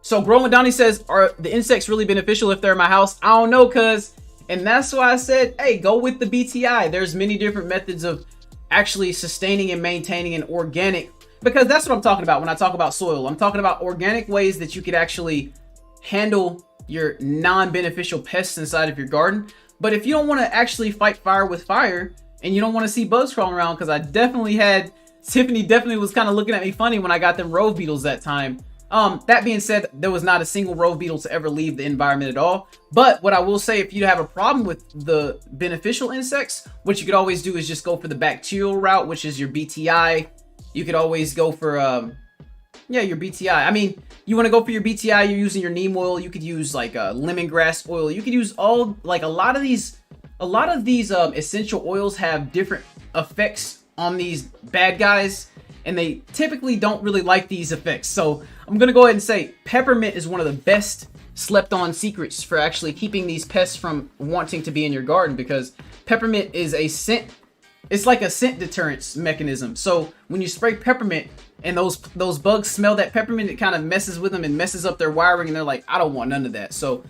[SPEAKER 1] So Growing Donnie says, are the insects really beneficial if they're in my house? I don't know, cuz. And that's why I said, hey, go with the BTI. There's many different methods of actually sustaining and maintaining an organic, because that's what I'm talking about when I talk about soil. I'm talking about organic ways that you could actually handle your non-beneficial pests inside of your garden. But if you don't want to actually fight fire with fire, and you don't want to see bugs crawling around, because I definitely had Tiffany definitely was kind of looking at me funny when I got them rove beetles that time. That being said, there was not a single rove beetle to ever leave the environment at all. But what I will say, if you have a problem with the beneficial insects, what you could always do is just go for the bacterial route, which is your BTI. You could always go for, your BTI. I mean, you want to go for your BTI, you're using your neem oil. You could use like lemongrass oil. You could use all, like a lot of these essential oils have different effects on these bad guys, and they typically don't really like these effects. So I'm gonna go ahead and say peppermint is one of the best slept on secrets for actually keeping these pests from wanting to be in your garden, because peppermint is a scent. It's like a scent deterrence mechanism. So when you spray peppermint and those bugs smell that peppermint, it kind of messes with them and messes up their wiring, and they're like, I don't want none of that. So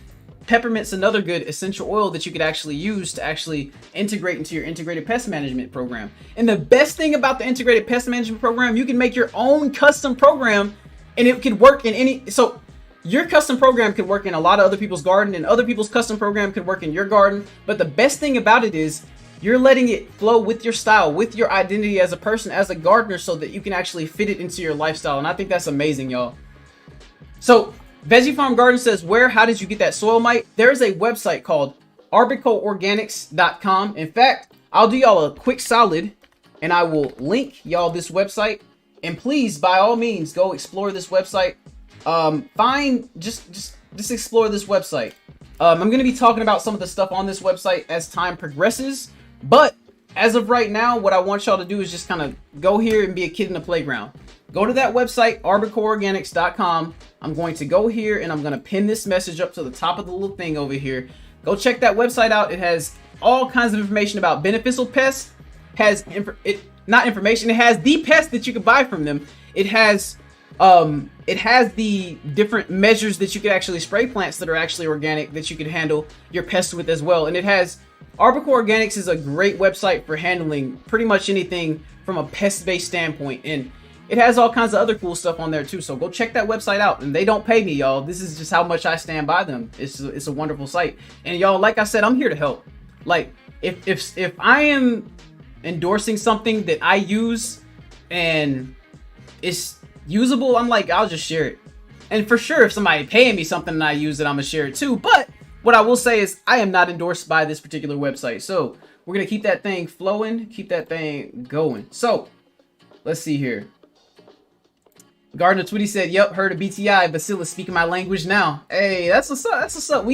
[SPEAKER 1] peppermint's another good essential oil that you could actually use to actually integrate into your integrated pest management program. And the best thing about the integrated pest management program, you can make your own custom program, and it could work in any. So your custom program could work in a lot of other people's garden, and other people's custom program could work in your garden. But the best thing about it is you're letting it flow with your style, with your identity as a person, as a gardener, so that you can actually fit it into your lifestyle. And I think that's amazing, y'all. So Veggie Farm Garden says, how did you get that soil mite? There's a website called arbicoorganics.com. In fact, I'll do y'all a quick solid, and I will link y'all this website. And please, by all means, go explore this website. Just explore this website. I'm going to be talking about some of the stuff on this website as time progresses. But as of right now, what I want y'all to do is just kind of go here and be a kid in the playground. Go to that website, arbicoorganics.com. I'm going to go here and I'm going to pin this message up to the top of the little thing over here. Go check that website out. It has all kinds of information about beneficial pests. It has the pests that you can buy from them. It has the different measures that you could actually spray plants that are actually organic that you could handle your pests with as well. And it has Arbico Organics is a great website for handling pretty much anything from a pest-based standpoint, and it has all kinds of other cool stuff on there too. So go check that website out. And they don't pay me, y'all. This is just how much I stand by them. It's a wonderful site. And y'all, like I said, I'm here to help. Like if I am endorsing something that I use and it's usable, I'm like, I'll just share it. And for sure, if somebody paying me something and I use it, I'm gonna share it too. But what I will say is I am not endorsed by this particular website. So we're gonna keep that thing flowing, keep that thing going. So let's see here. Gardner Twitty said, yep, heard of BTI, Bacillus speaking my language now. Hey, that's what's up. That's what's up.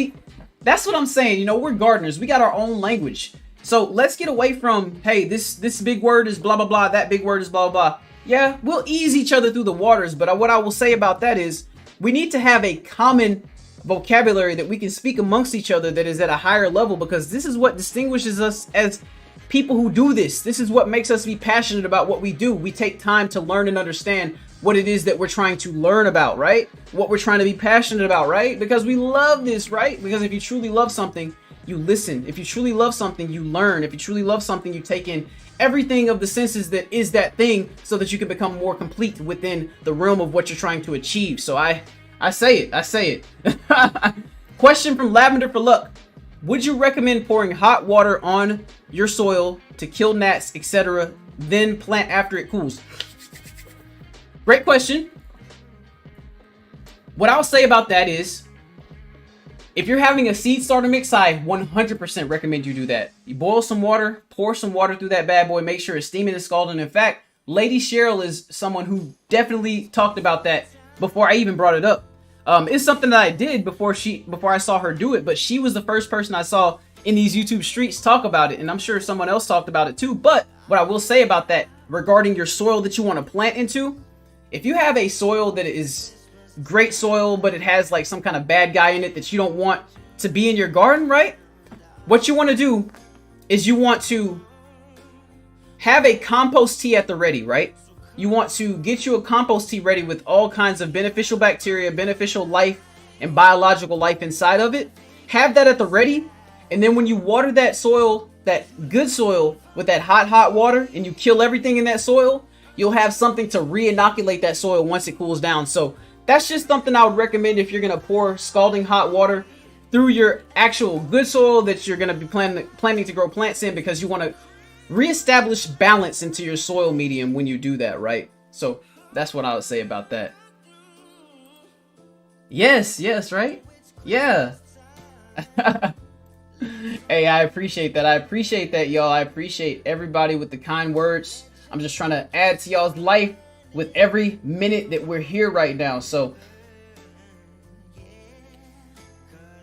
[SPEAKER 1] That's what I'm saying. You know, we're gardeners. We got our own language. So let's get away from, hey, this big word is blah, blah, blah. That big word is blah, blah, blah. Yeah, we'll ease each other through the waters. But what I will say about that is we need to have a common vocabulary that we can speak amongst each other that is at a higher level, because this is what distinguishes us as people who do this. This is what makes us be passionate about what we do. We take time to learn and understand what it is that we're trying to learn about, right? What we're trying to be passionate about, right? Because we love this, right? Because if you truly love something, you listen. If you truly love something, you learn. If you truly love something, you take in everything of the senses that is that thing, so that you can become more complete within the realm of what you're trying to achieve. So I say it. Question from Lavender for Luck. Would you recommend pouring hot water on your soil to kill gnats, etc., then plant after it cools? Great question. What I'll say about that is, if you're having a seed starter mix, I 100% recommend you do that. You boil some water, pour some water through that bad boy, make sure it's steaming and scalding. In fact, Lady Cheryl is someone who definitely talked about that before I even brought it up. It's something that I did before I saw her do it, but she was the first person I saw in these YouTube streets talk about it, and I'm sure someone else talked about it too. But what I will say about that regarding your soil that you want to plant into, if you have a soil that is great soil, but it has like some kind of bad guy in it that you don't want to be in your garden, right? What you want to do is you want to have a compost tea at the ready, right? You want to get you a compost tea ready with all kinds of beneficial bacteria, beneficial life, and biological life inside of it. Have that at the ready. And then when you water that soil, that good soil, with that hot water, and you kill everything in that soil, you'll have something to re-inoculate that soil once it cools down. So that's just something I would recommend if you're going to pour scalding hot water through your actual good soil that you're going to be planning to grow plants in, because you want to reestablish balance into your soil medium when you do that, right? So that's what I would say about that. Yes, right? Yeah. Hey, I appreciate that. I appreciate that, y'all. I appreciate everybody with the kind words. I'm just trying to add to y'all's life with every minute that we're here right now. So,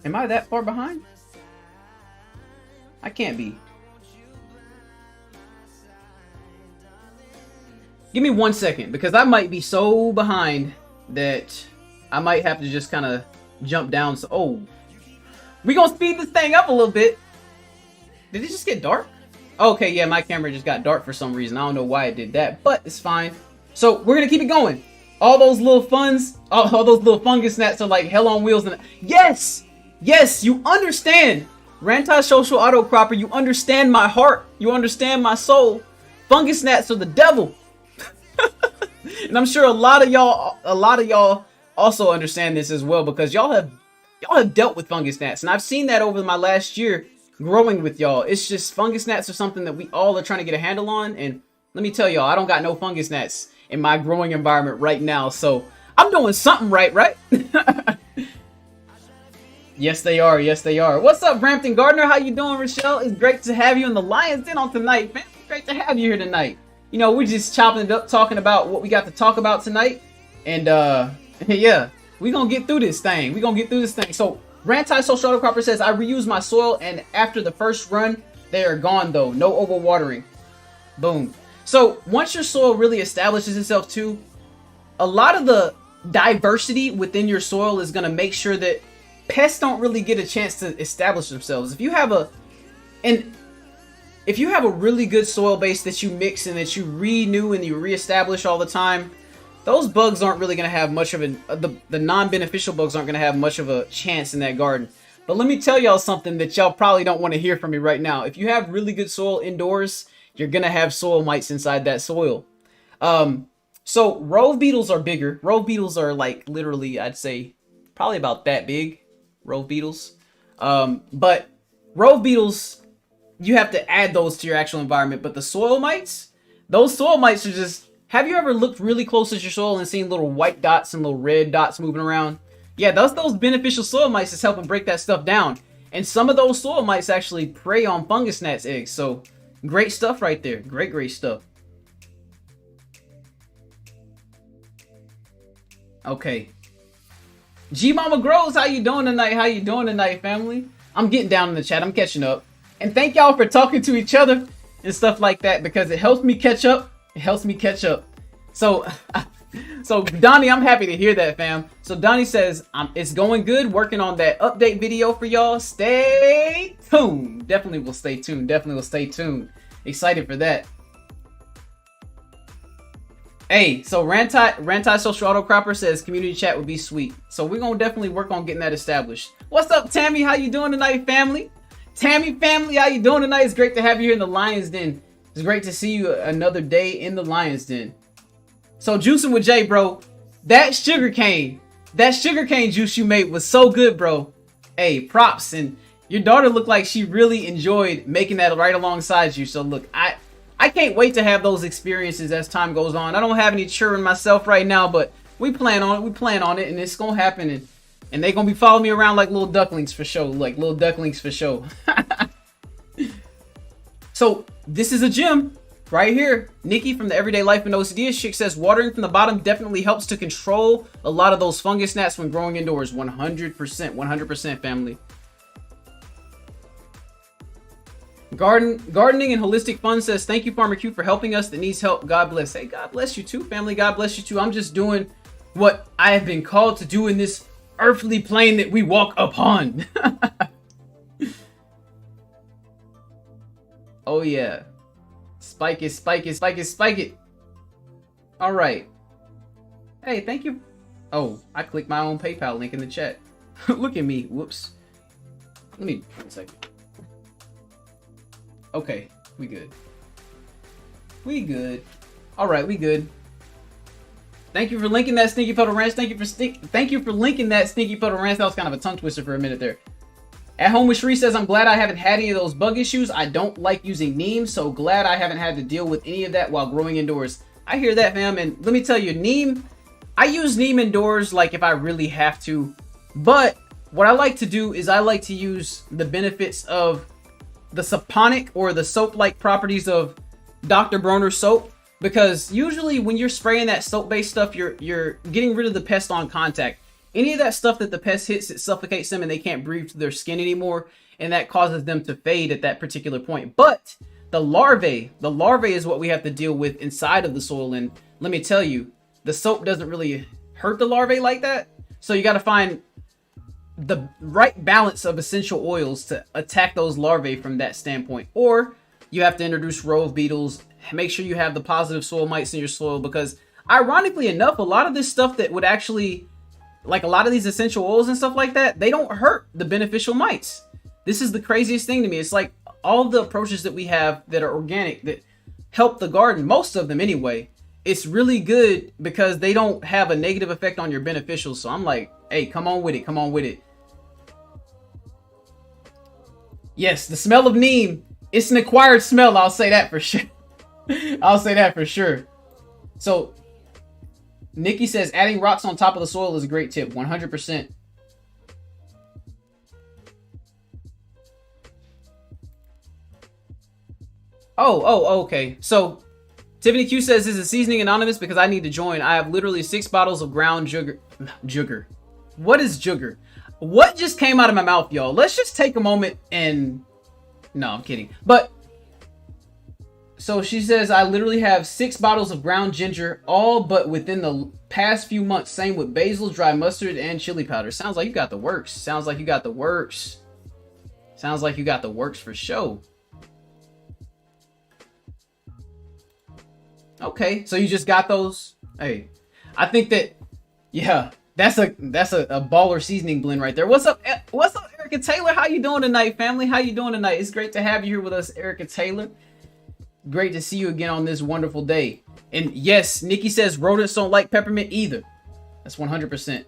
[SPEAKER 1] am I that far behind? I can't be. Give me 1 second, because I might be so behind that I might have to just kind of jump down. So, oh, we gonna speed this thing up a little bit. Did it just get dark? Okay, yeah, my camera just got dark for some reason. I don't know why it did that, but it's fine. So we're gonna keep it going. All those little all those little fungus gnats are like hell on wheels. And yes, you understand. Anti-social autocropper, you understand my heart. You understand my soul. Fungus gnats are the devil. And I'm sure a lot of y'all also understand this as well, because y'all have dealt with fungus gnats, and I've seen that over my last year growing with y'all. It's just fungus gnats are something that we all are trying to get a handle on, and let me tell y'all, I don't got no fungus gnats in my growing environment right now, so I'm doing something right? Yes, they are. What's up, Brampton Gardner? How you doing, Rochelle? It's great to have you in the Lions Den on tonight, man. It's great to have you here tonight. You know, we're just chopping it up, talking about what we got to talk about tonight, and yeah, we gonna get through this thing. So, Anti-social autocropper says, I reuse my soil, and after the first run, they are gone though. No overwatering. Boom. So, once your soil really establishes itself too, a lot of the diversity within your soil is gonna make sure that pests don't really get a chance to establish themselves. If you have a really good soil base that you mix and that you renew and you reestablish all the time, those bugs aren't really going to have much of the non-beneficial bugs aren't going to have much of a chance in that garden. But let me tell y'all something that y'all probably don't want to hear from me right now. If you have really good soil indoors, you're going to have soil mites inside that soil. So rove beetles are bigger. Rove beetles are like literally, I'd say, probably about that big. Rove beetles. But rove beetles, you have to add those to your actual environment. But the soil mites, those soil mites are just... Have you ever looked really close at your soil and seen little white dots and little red dots moving around? Yeah, those beneficial soil mites is helping break that stuff down. And some of those soil mites actually prey on fungus gnats eggs. So, great stuff right there. Great stuff. Okay. G Mama Grows, how you doing tonight, family? I'm getting down in the chat. I'm catching up. And thank y'all for talking to each other and stuff like that, because it helps me catch up. So, Donnie, I'm happy to hear that, fam. So Donnie says, it's going good. Working on that update video for y'all. Stay tuned. Definitely will stay tuned. Excited for that. Hey, so Rantai Social Autocropper says community chat would be sweet. So we're gonna definitely work on getting that established. What's up, Tammy? How you doing tonight, family? Tammy family, how you doing tonight? It's great to have you here in the Lions Den. It's great to see you another day in the Lions Den. So juicing with Jay, bro. That sugarcane juice you made was so good, bro. Hey, props. And your daughter looked like she really enjoyed making that right alongside you. So look, I can't wait to have those experiences as time goes on. I don't have any children myself right now, but we plan on it, and it's gonna happen. And they're gonna be following me around like little ducklings for sure. So this is a gem right here. Nikki from the Everyday Life and OCD chick says watering from the bottom definitely helps to control a lot of those fungus gnats when growing indoors. 100%, family. Gardening and Holistic Fun says, thank you, Farmer Q, for helping us that needs help. God bless. Hey, God bless you too, family. God bless you too. I'm just doing what I have been called to do in this earthly plane that we walk upon. Oh yeah. Spike it. All right. Hey, thank you. Oh, I clicked my own PayPal link in the chat. Look at me. Whoops. Let me 1 second. Okay, we good. All right, we good. Thank you for linking that Stinky Puddle Ranch. Thank you for linking that Stinky Puddle Ranch. That was kind of a tongue twister for a minute there. At Home with Shree says, I'm glad I haven't had any of those bug issues. I don't like using neem, so glad I haven't had to deal with any of that while growing indoors. I hear that, fam, and let me tell you, neem, I use neem indoors like if I really have to, but what I like to do is I like to use the benefits of the saponic or the soap-like properties of Dr. Bronner's soap, because usually when you're spraying that soap-based stuff, you're getting rid of the pest on contact. Any of that stuff that the pest hits, it suffocates them and they can't breathe through their skin anymore, and that causes them to fade at that particular point. But the larvae is what we have to deal with inside of the soil, and let me tell you, the soap doesn't really hurt the larvae like that. So you got to find the right balance of essential oils to attack those larvae from that standpoint. Or you have to introduce rove beetles, make sure you have the positive soil mites in your soil, because ironically enough, a lot of this stuff that would actually, like a lot of these essential oils and stuff like that, they don't hurt the beneficial mites. This is the craziest thing to me. It's like all the approaches that we have that are organic that help the garden, most of them anyway, it's really good because they don't have a negative effect on your beneficials. So I'm like, hey, come on with it. Come on with it. Yes, the smell of neem. It's an acquired smell. I'll say that for sure. I'll say that for sure. So Nikki says adding rocks on top of the soil is a great tip. 100%. Oh, okay. So Tiffany Q says, is the seasoning anonymous? Because I need to join. I have literally 6 bottles of ground jugger. What is jugger? What just came out of my mouth, y'all? Let's just take a moment and... No, I'm kidding. But... So she says, I literally have 6 bottles of ground ginger, all but within the past few months. Same with basil, dry mustard, and chili powder. Sounds like you got the works. Sounds like you got the works. Sounds like you got the works for show. Okay, so you just got those. Hey, I think that, yeah, that's a baller seasoning blend right there. What's up, Erica Taylor? How you doing tonight, family? How you doing tonight? It's great to have you here with us, Erica Taylor. Great to see you again on this wonderful day. And yes, Nikki says rodents don't like peppermint either. That's 100%.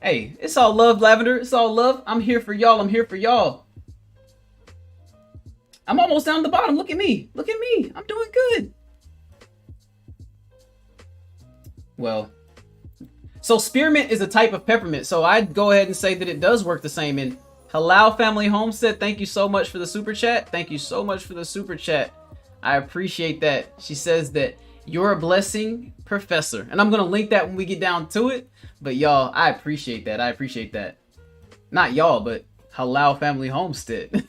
[SPEAKER 1] Hey, it's all love, Lavender. It's all love. I'm here for y'all. I'm here for y'all. I'm almost down the bottom. Look at me. Look at me. I'm doing good. Well, so spearmint is a type of peppermint, so I'd go ahead and say that it does work the same. And Halal Family Homestead, thank you so much for the super chat. Thank you so much for the super chat. I appreciate that. She says that you're a blessing, Professor. And I'm going to link that when we get down to it. But y'all, I appreciate that. I appreciate that. Not y'all, but Halal Family Homestead.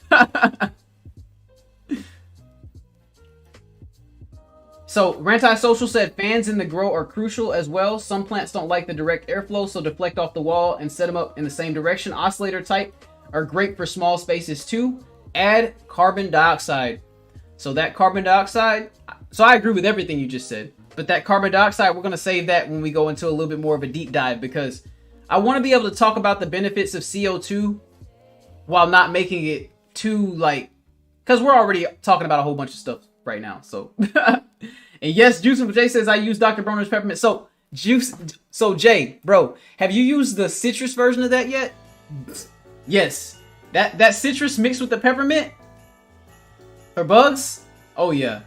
[SPEAKER 1] So, Rantai Social said fans in the grow are crucial as well. Some plants don't like the direct airflow, so deflect off the wall and set them up in the same direction. Oscillator type are great for small spaces too. Add carbon dioxide. So that carbon dioxide, so I agree with everything you just said. But that carbon dioxide, we're going to save that when we go into a little bit more of a deep dive, because I want to be able to talk about the benefits of CO2 while not making it too like, because we're already talking about a whole bunch of stuff right now. So, and yes, Juice and Jay says I use Dr. Bronner's peppermint. So Jay, bro, have you used the citrus version of that yet? Yes, that citrus mixed with the peppermint for bugs. Oh yeah.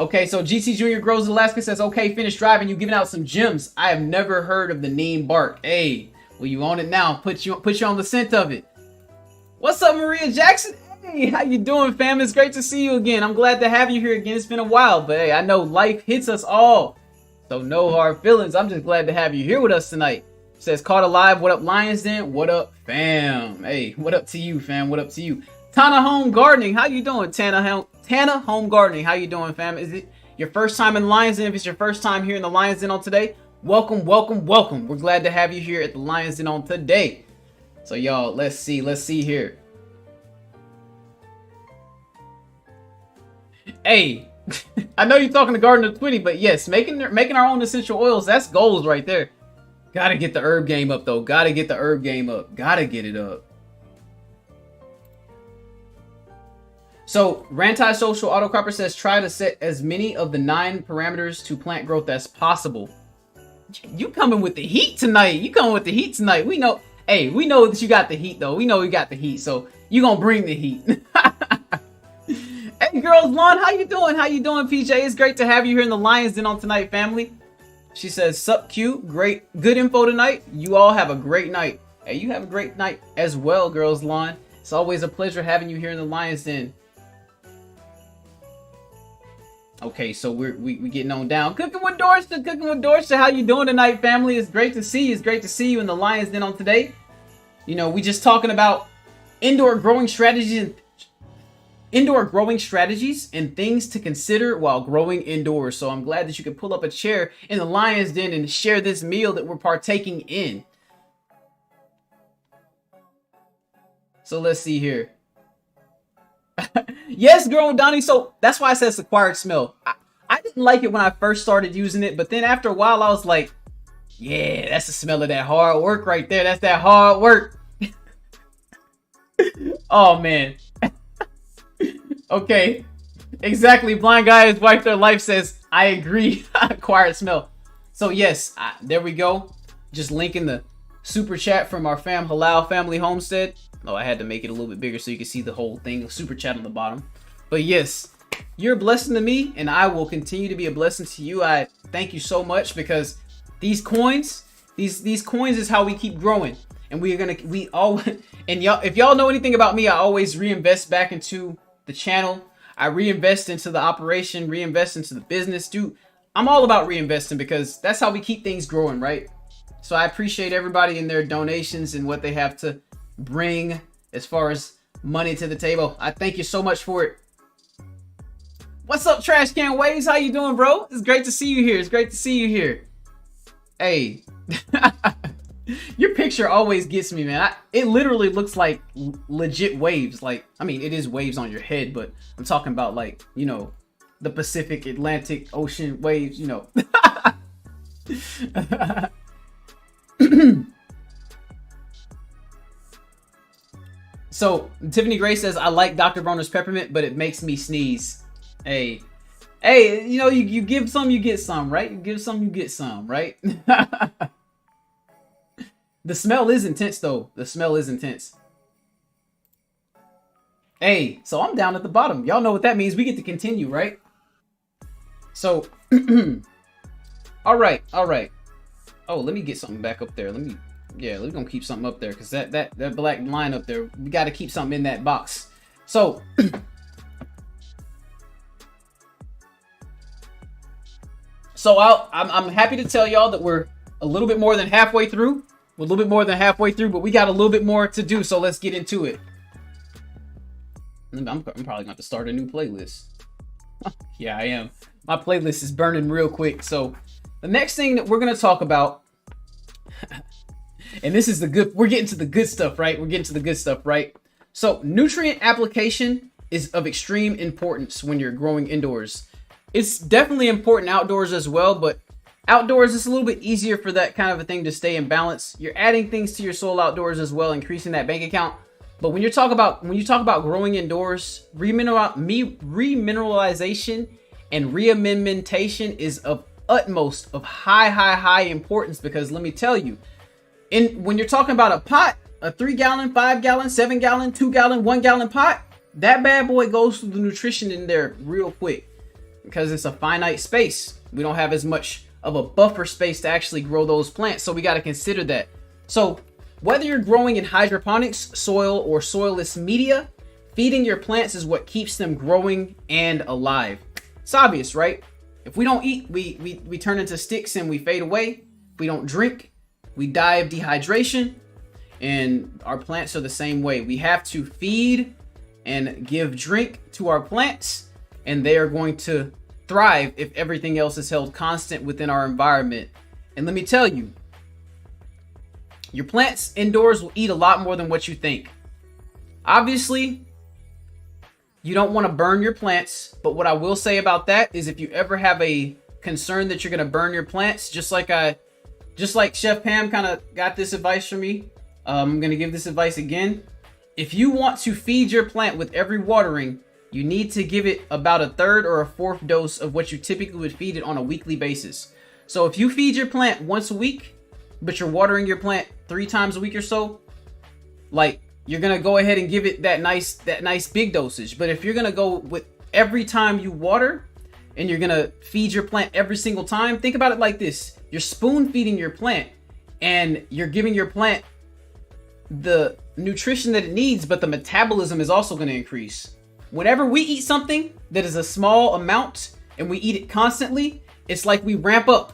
[SPEAKER 1] Okay, so GT Junior Grows Alaska says, okay, finish driving. You giving out some gems. I have never heard of the neem bark. Hey, well, you on it now. Put you on the scent of it. What's up, Maria Jackson? Hey, how you doing, fam? It's great to see you again. I'm glad to have you here again. It's been a while, but hey, I know life hits us all, so no hard feelings. I'm just glad to have you here with us tonight. Says, caught alive. What up, Lions Den? What up, fam? Hey, what up to you, fam? What up to you? Tana Home Gardening. How you doing, Tana Home Gardening? How you doing, fam? Is it your first time in Lions Den? If it's your first time here in the Lions Den on today, welcome, welcome, welcome. We're glad to have you here at the Lions Den on today. So y'all, let's see here. Hey, I know you're talking to Gardener Twitty, but yes, making our own essential oils, that's goals right there. Gotta get the herb game up though. Gotta get the herb game up. Gotta get it up. So, Rantai Social Autocropper says, try to set as many of the 9 parameters to plant growth as possible. You coming with the heat tonight. You coming with the heat tonight. We know. Hey, we know that you got the heat though. We know you got the heat, so you gonna bring the heat. Hey, girls, Lon, how you doing? How you doing, PJ? It's great to have you here in the Lions Den on tonight, family. She says, "Sup, Q? Great, good info tonight. You all have a great night." Hey, you have a great night as well, girls, Lon. It's always a pleasure having you here in the Lions Den. Okay, so we getting on down. Cooking with Dorsta. How you doing tonight, family? It's great to see you. It's great to see you in the Lions Den on today. You know, we just talking about indoor growing strategies and things to consider while growing indoors. So I'm glad that you could pull up a chair in the Lions Den and share this meal that we're partaking in. So let's see here. Yes, girl, Donnie. So that's why I said it's acquired smell. I didn't like it when I first started using it, but then after a while I was like, yeah, that's the smell of that hard work right there. That's that hard work. Oh man. Okay, exactly. Blind guy, his wife, their life says, I agree. Acquired smell. So yes, there we go. Just linking the super chat from our Halal Family Homestead. Oh, I had to make it a little bit bigger so you can see the whole thing. Super chat on the bottom. But yes, you're a blessing to me, and I will continue to be a blessing to you. I thank you so much because these coins, these coins is how we keep growing. And and y'all, if y'all know anything about me, I always reinvest back into the channel. I reinvest into the operation, reinvest into the business, dude. I'm all about reinvesting because that's how we keep things growing, right? So I appreciate everybody and their donations and what they have to bring as far as money to the table. I thank you so much for it. What's up, Trash Can Waves? How you doing, bro? It's great to see you here. It's great to see you here. Hey. Your picture always gets me, man. It literally looks like legit waves. Like, I mean, it is waves on your head, but I'm talking about, like, you know, the Pacific, Atlantic Ocean waves, you know. So, Tiffany Gray says, I like Dr. Bronner's peppermint, but it makes me sneeze. Hey, you know, you give some, you get some, right? You give some, you get some, right? The smell is intense, though. The smell is intense. Hey, so I'm down at the bottom. Y'all know what that means. We get to continue, right? So, all right. Oh, let me get something back up there. We're gonna keep something up there because that black line up there, we got to keep something in that box. So, I'm happy to tell y'all that we're a little bit more than halfway through. We're a little bit more than halfway through, but we got a little bit more to do, so let's get into it. I'm probably going to have to start a new playlist. Yeah, I am. My playlist is burning real quick. So the next thing that we're going to talk about, and this is we're getting to the good stuff, right? We're getting to the good stuff, right? So nutrient application is of extreme importance when you're growing indoors. It's definitely important outdoors as well, but outdoors, it's a little bit easier for that kind of a thing to stay in balance. You're adding things to your soil outdoors as well, increasing that bank account. But when you talk about growing indoors, remineralization and reamendmentation is of utmost of high importance, because let me tell you, when you're talking about a pot, a 3-gallon, 5-gallon, 7-gallon, 2-gallon, 1-gallon pot, that bad boy goes through the nutrition in there real quick because it's a finite space. We don't have as much of a buffer space to actually grow those plants, so we got to consider that. So whether you're growing in hydroponics, soil, or soilless media, feeding your plants is what keeps them growing and alive. It's obvious, right? If we don't eat, we turn into sticks and we fade away. If we don't drink, we die of dehydration. And our plants are the same way. We have to feed and give drink to our plants, and they are going to thrive if everything else is held constant within our environment. And let me tell you, your plants indoors will eat a lot more than what you think. Obviously, you don't want to burn your plants, but what I will say about that is if you ever have a concern that you're going to burn your plants, just like Chef Pam kind of got this advice from me, I'm going to give this advice again. If you want to feed your plant with every watering, you need to give it about a third or a fourth dose of what you typically would feed it on a weekly basis. So if you feed your plant once a week, but you're watering your plant 3 times a week or so, like you're gonna go ahead and give it that nice big dosage. But if you're gonna go with every time you water and you're gonna feed your plant every single time, think about it like this: you're spoon feeding your plant and you're giving your plant the nutrition that it needs, but the metabolism is also going to increase. Whenever we eat something that is a small amount and we eat it constantly, it's like we ramp up,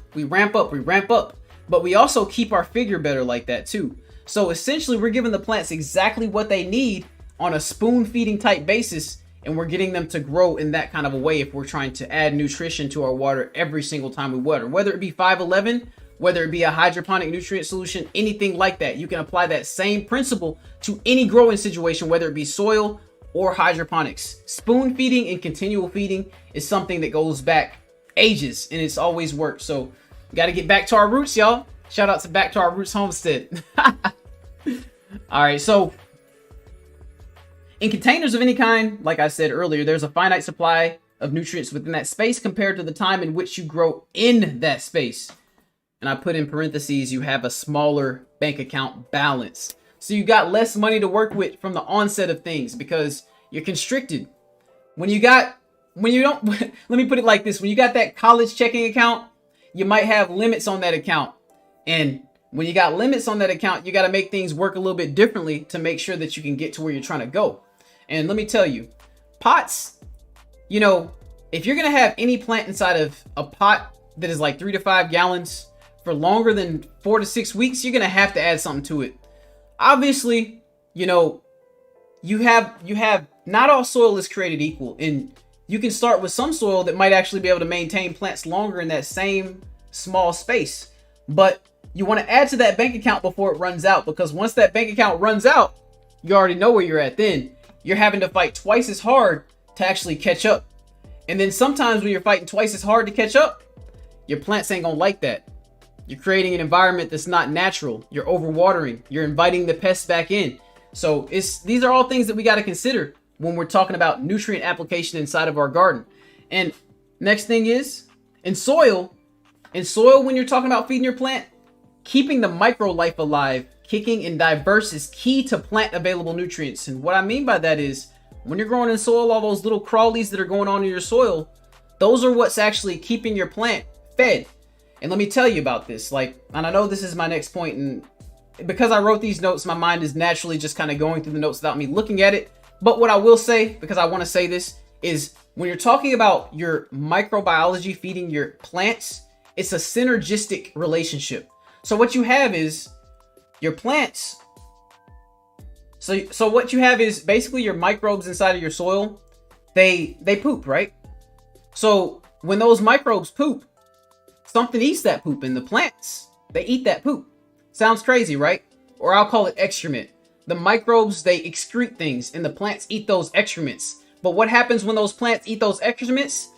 [SPEAKER 1] but we also keep our figure better like that too. So essentially we're giving the plants exactly what they need on a spoon feeding type basis, and we're getting them to grow in that kind of a way if we're trying to add nutrition to our water every single time we water, whether it be 511, whether it be a hydroponic nutrient solution, anything like that. You can apply that same principle to any growing situation, whether it be soil or hydroponics. Spoon feeding and continual feeding is something that goes back ages, and it's always worked. So we got to get back to our roots, y'all. Shout out to Back to Our Roots Homestead. All right, so in containers of any kind, like I said earlier, there's a finite supply of nutrients within that space compared to the time in which you grow in that space. And I put in parentheses, you have a smaller bank account balance. So you got less money to work with from the onset of things because you're constricted. When you don't, let me put it like this. When you got that college checking account, you might have limits on that account. And when you got limits on that account, you got to make things work a little bit differently to make sure that you can get to where you're trying to go. And let me tell you, pots, you know, if you're going to have any plant inside of a pot that is like 3 to 5 gallons, for longer than 4 to 6 weeks, you're gonna have to add something to it. Obviously, you know, you have not all soil is created equal, and you can start with some soil that might actually be able to maintain plants longer in that same small space. But you want to add to that bank account before it runs out, because once that bank account runs out, you already know where you're at. Then you're having to fight twice as hard to actually catch up. And then sometimes when you're fighting twice as hard to catch up, your plants ain't gonna like that. You're creating an environment that's not natural. You're overwatering. You're inviting the pests back in. So these are all things that we got to consider when we're talking about nutrient application inside of our garden. And next thing is, in soil, when you're talking about feeding your plant, keeping the micro life alive, kicking and diverse is key to plant available nutrients. And what I mean by that is, when you're growing in soil, all those little crawlies that are going on in your soil, those are what's actually keeping your plant fed. And let me tell you about this, and I know this is my next point, and because I wrote these notes, my mind is naturally just kind of going through the notes without me looking at it. But what I will say, because I want to say this, is when you're talking about your microbiology feeding your plants, it's a synergistic relationship. So what you have is your plants. So what you have is basically your microbes inside of your soil, they poop, right? So when those microbes poop, something eats that poop, and the plants, they eat that poop. Sounds crazy, right? Or I'll call it excrement. The microbes, they excrete things, and the plants eat those excrements. But what happens when those plants eat those excrements?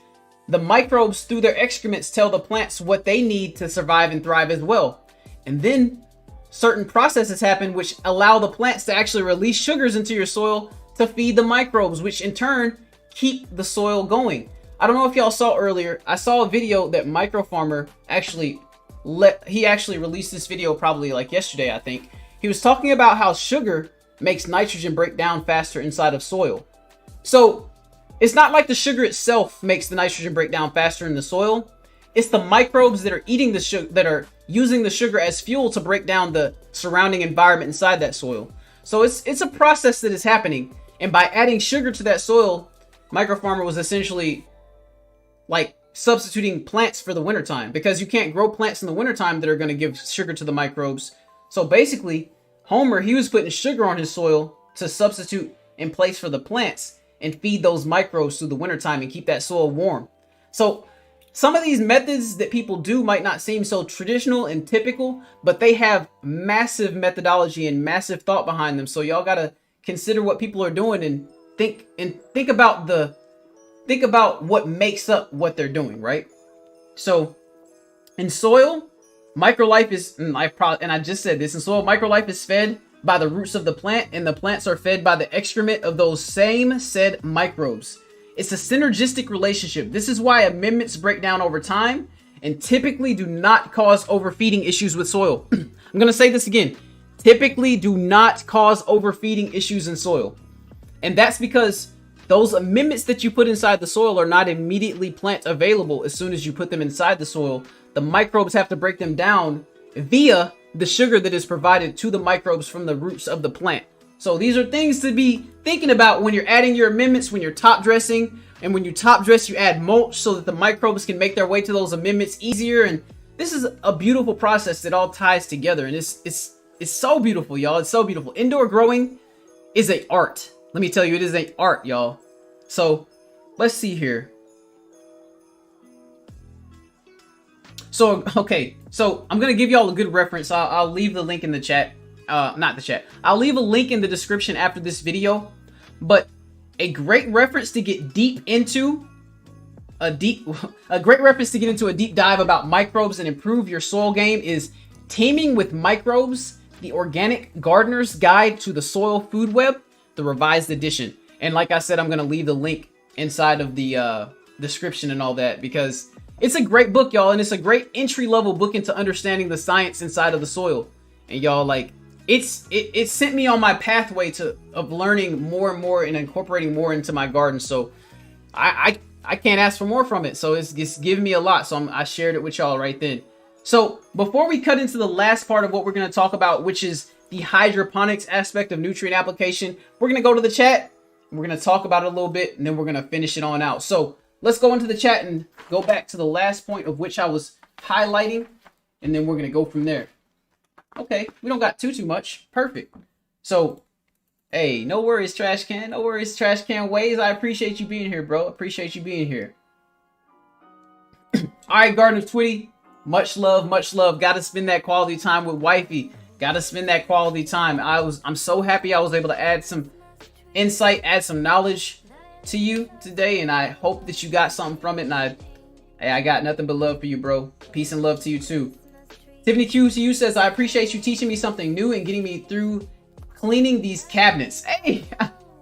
[SPEAKER 1] The microbes, through their excrements, tell the plants what they need to survive and thrive as well. And then certain processes happen which allow the plants to actually release sugars into your soil to feed the microbes, which in turn keep the soil going. I don't know if y'all saw earlier, I saw a video that Micro Farmer actually released this video probably like yesterday, I think. He was talking about how sugar makes nitrogen break down faster inside of soil. So it's not like the sugar itself makes the nitrogen break down faster in the soil. It's the microbes that are eating the sugar, that are using the sugar as fuel to break down the surrounding environment inside that soil. So it's a process that is happening. And by adding sugar to that soil, Micro Farmer was essentially like substituting plants for the wintertime, because you can't grow plants in the wintertime that are going to give sugar to the microbes. So basically, Homer, he was putting sugar on his soil to substitute in place for the plants and feed those microbes through the wintertime and keep that soil warm. So some of these methods that people do might not seem so traditional and typical, but they have massive methodology and massive thought behind them. So y'all got to consider what people are doing and think about what makes up what they're doing, right? So in soil, microlife is, and I just said this, in soil, microlife is fed by the roots of the plant, and the plants are fed by the excrement of those same said microbes. It's a synergistic relationship. This is why amendments break down over time and typically do not cause overfeeding issues with soil. I'm going to say this again. typically do not cause overfeeding issues in soil. And that's because those amendments that you put inside the soil are not immediately plant available as soon as you put them inside the soil. The microbes have to break them down via the sugar that is provided to the microbes from the roots of the plant. So these are things to be thinking about when you're adding your amendments, when you're top dressing. And when you top dress, you add mulch so that the microbes can make their way to those amendments easier. And this is a beautiful process that all ties together. And it's so beautiful, y'all. It's so beautiful. Indoor growing is an art. Let me tell you, it is an art, y'all. So let's see here. So, okay. So I'm going to give y'all a good reference. I'll leave the link in the chat. Not the chat. I'll leave a link in the description after this video. But a great reference to get deep into a deep dive about microbes and improve your soil game is Teaming with Microbes, the Organic Gardener's Guide to the Soil Food Web, the revised edition. And like I said, I'm going to leave the link inside of the description and all that, because it's a great book, y'all, and it's a great entry-level book into understanding the science inside of the soil. And y'all, like, it sent me on my pathway of learning more and more and incorporating more into my garden. So I can't ask for more from it. So it's given me a lot. So I shared it with y'all right then. So before we cut into the last part of what we're going to talk about, which is the hydroponics aspect of nutrient application, we're going to go to the chat. We're going to talk about it a little bit, and then we're going to finish it on out. So let's go into the chat and go back to the last point of which I was highlighting, and then we're going to go from there. Okay, we don't got too much. Perfect. So, hey, no worries, Trash Can. No worries, Trash Can Ways. I appreciate you being here, bro. Appreciate you being here. All right, Garden of Twitty. Much love, much love. Got to spend that quality time with wifey. Got to spend that quality time. I'm so happy I was able to add some insight, add some knowledge to you today, and I hope that you got something from it. And I got nothing but love for you, bro. Peace and love to you too. Tiffany Q to you says, I appreciate you teaching me something new and getting me through cleaning these cabinets. Hey,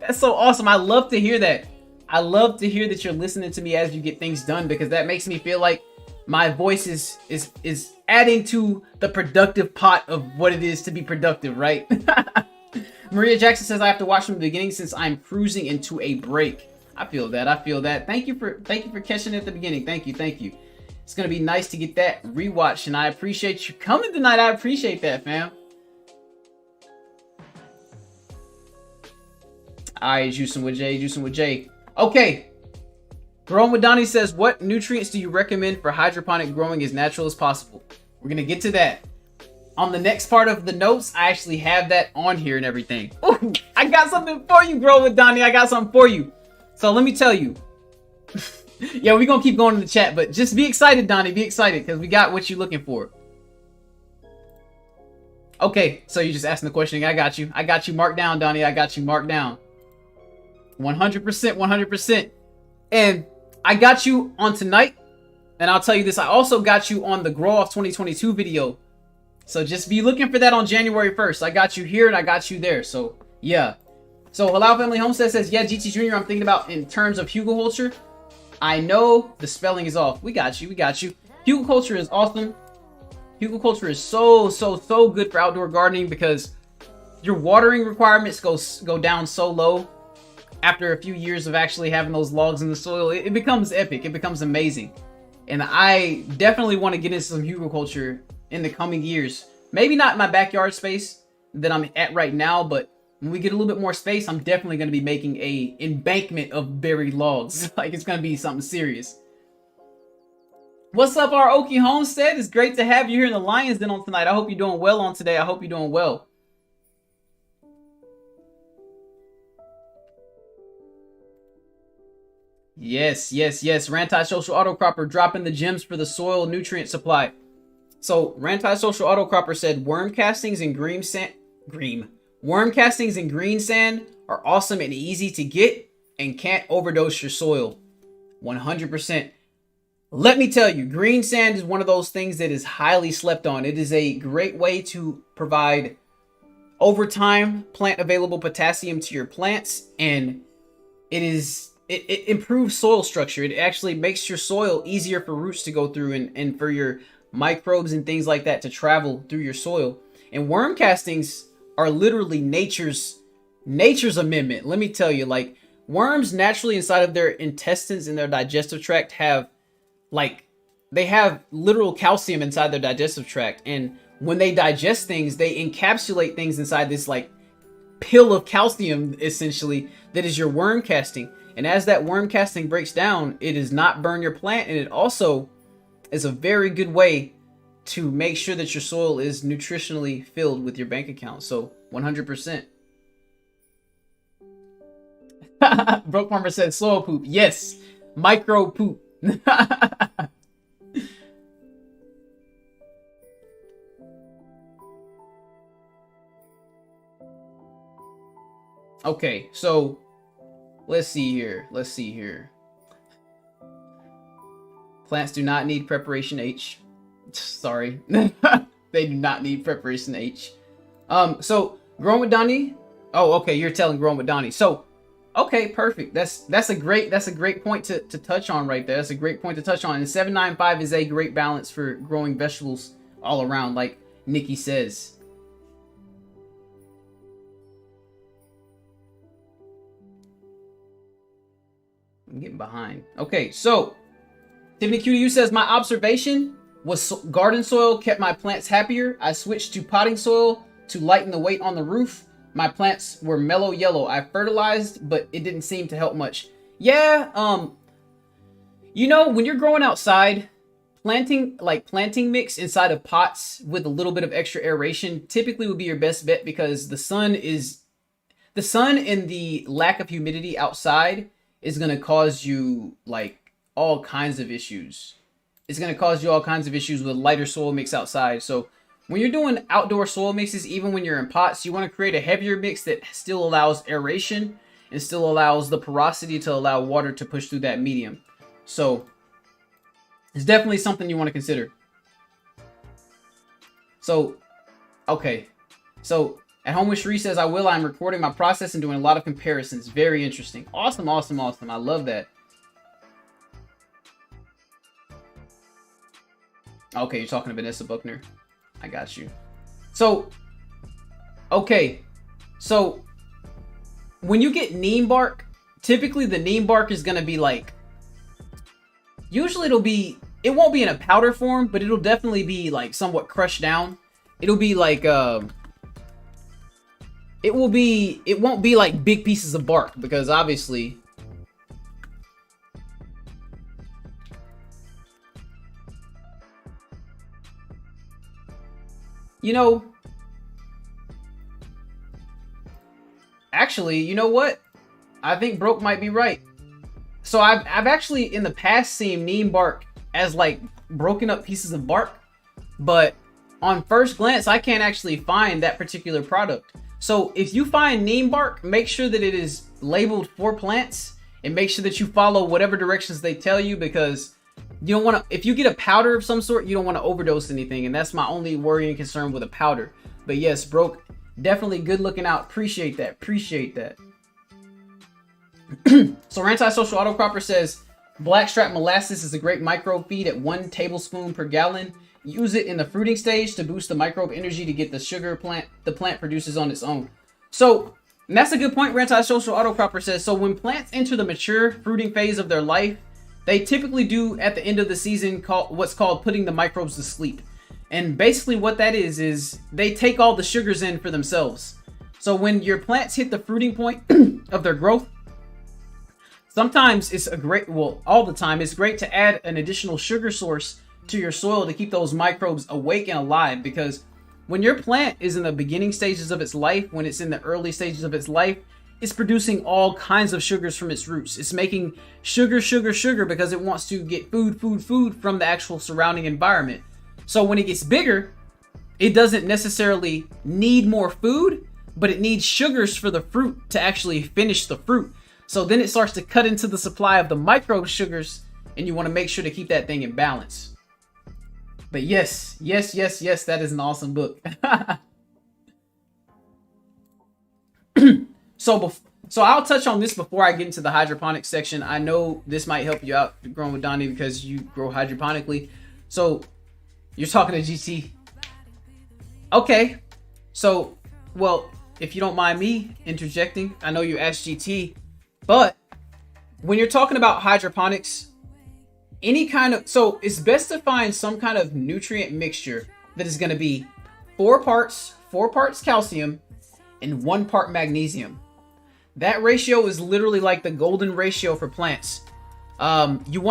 [SPEAKER 1] that's so awesome. I love to hear that. I love to hear that you're listening to me as you get things done, because that makes me feel like my voice is adding to the productive pot of what it is to be productive, right? Maria Jackson says, I have to watch from the beginning since I'm cruising into a break. I feel that. I feel that. Thank you for catching it at the beginning. Thank you. Thank you. It's going to be nice to get that rewatch, and I appreciate you coming tonight. I appreciate that, fam. All right, juicing with Jay. Okay. Growing with Donnie says, what nutrients do you recommend for hydroponic growing as natural as possible? We're going to get to that. On the next part of the notes, I actually have that on here and everything. Ooh, I got something for you, Growing with Donnie. I got something for you. So let me tell you. Yeah, we're going to keep going in the chat, but just be excited, Donnie. Be excited, because we got what you're looking for. Okay, so you're just asking the question. I got you. I got you marked down, Donnie. I got you marked down. 100%, 100%. And I got you on tonight. And I'll tell you this, I also got you on the Grow Off 2022 video. So just be looking for that on January 1st. I got you here and I got you there. So, yeah. So, Halal Family Homestead says, yeah, GT Jr., I'm thinking about in terms of hugelhulture. I know the spelling is off. We got you. We got you. Hugelhulture is awesome. Hugelhulture is so good for outdoor gardening because your watering requirements go down so low after a few years of actually having those logs in the soil. It becomes epic. It becomes amazing. And I definitely want to get into some hugelhulture in the coming years. Maybe not in my backyard space that I'm at right now, but when we get a little bit more space, I'm definitely going to be making a embankment of buried logs. Like, it's going to be something serious. What's up, our Okie Homestead? It's great to have you here in the Lions Den on tonight. I hope you're doing well on today. I hope you're doing well. Yes. Rantai Social Autocropper dropping the gems for the soil nutrient supply. So Rantai Social Autocropper said worm castings and green sand. Worm castings and green sand are awesome and easy to get and can't overdose your soil. 100%. Let me tell you, green sand is one of those things that is highly slept on. It is a great way to provide over time plant available potassium to your plants, and it improves soil structure. It actually makes your soil easier for roots to go through and for your microbes and things like that to travel through your soil. And worm castings are literally nature's amendment. Let me tell you, like, worms naturally inside of their intestines and their digestive tract have, like, they have literal calcium inside their digestive tract. And when they digest things, they encapsulate things inside this, like, pill of calcium, essentially, that is your worm casting. And as that worm casting breaks down, it does not burn your plant. And it also is a very good way to make sure that your soil is nutritionally filled with your bank account. So 100%. Broke Farmer said soil poop. Yes, micro poop. Okay, so let's see here. Plants do not need preparation H. Sorry. They do not need preparation H. So growing with Donnie. Oh, okay, you're telling growing with Donnie. So, okay, perfect. That's a great point to touch on right there. That's a great point to touch on. And 795 is a great balance for growing vegetables all around, like Nikki says. I'm getting behind. Okay, so Tiffany QDU says, my observation was garden soil kept my plants happier. I switched to potting soil to lighten the weight on the roof. My plants were mellow yellow. I fertilized, but it didn't seem to help much. Yeah, you know, when you're growing outside, planting mix inside of pots with a little bit of extra aeration typically would be your best bet, because the sun and the lack of humidity outside is going to cause you like all kinds of issues. It's going to cause you all kinds of issues with lighter soil mix outside. So when you're doing outdoor soil mixes, even when you're in pots, you want to create a heavier mix that still allows aeration and still allows the porosity to allow water to push through that medium. So it's definitely something you want to consider. So, okay. So at home with Sheree says, I'm recording my process and doing a lot of comparisons. Very interesting. Awesome, awesome, awesome. I love that. Okay, you're talking to Vanessa Buckner. I got you. So, okay. So, when you get neem bark, typically the neem bark is going to be like, usually it won't be in a powder form, but it'll definitely be like somewhat crushed down. It'll be like, it won't be like big pieces of bark, because obviously, you know, actually, you know what? I think Broke might be right. So I've actually in the past seen neem bark as like broken up pieces of bark, but on first glance, I can't actually find that particular product. So if you find neem bark, make sure that it is labeled for plants, and make sure that you follow whatever directions they tell you, because you don't want to, if you get a powder of some sort, you don't want to overdose anything. And that's my only worry and concern with a powder. But yes, Broke, definitely good looking out. Appreciate that. Appreciate that. So Anti-Social Autocropper says, blackstrap molasses is a great microbe feed at 1 tablespoon per gallon. Use it in the fruiting stage to boost the microbe energy to get the sugar the plant produces on its own. So, and that's a good point, Anti-Social Autocropper says. So when plants enter the mature fruiting phase of their life, they typically do at the end of the season what's called putting the microbes to sleep. And basically what that is they take all the sugars in for themselves. So when your plants hit the fruiting point of their growth, sometimes it's all the time, it's great to add an additional sugar source to your soil to keep those microbes awake and alive. Because when your plant is in the beginning stages of its life, when it's in the early stages of its life, it's producing all kinds of sugars from its roots. It's making sugar because it wants to get food from the actual surrounding environment. So when it gets bigger, it doesn't necessarily need more food, but it needs sugars for the fruit to actually finish the fruit. So then it starts to cut into the supply of the microbe sugars, and you want to make sure to keep that thing in balance. But yes, that is an awesome book. So I'll touch on this before I get into the hydroponic section. I know this might help you out growing with Donnie because you grow hydroponically. So you're talking to GT. Okay. So, well, if you don't mind me interjecting, I know you asked GT, but when you're talking about hydroponics, any kind of, so it's best to find some kind of nutrient mixture that is going to be four parts calcium and 1 part magnesium. That ratio is literally like the golden ratio for plants. You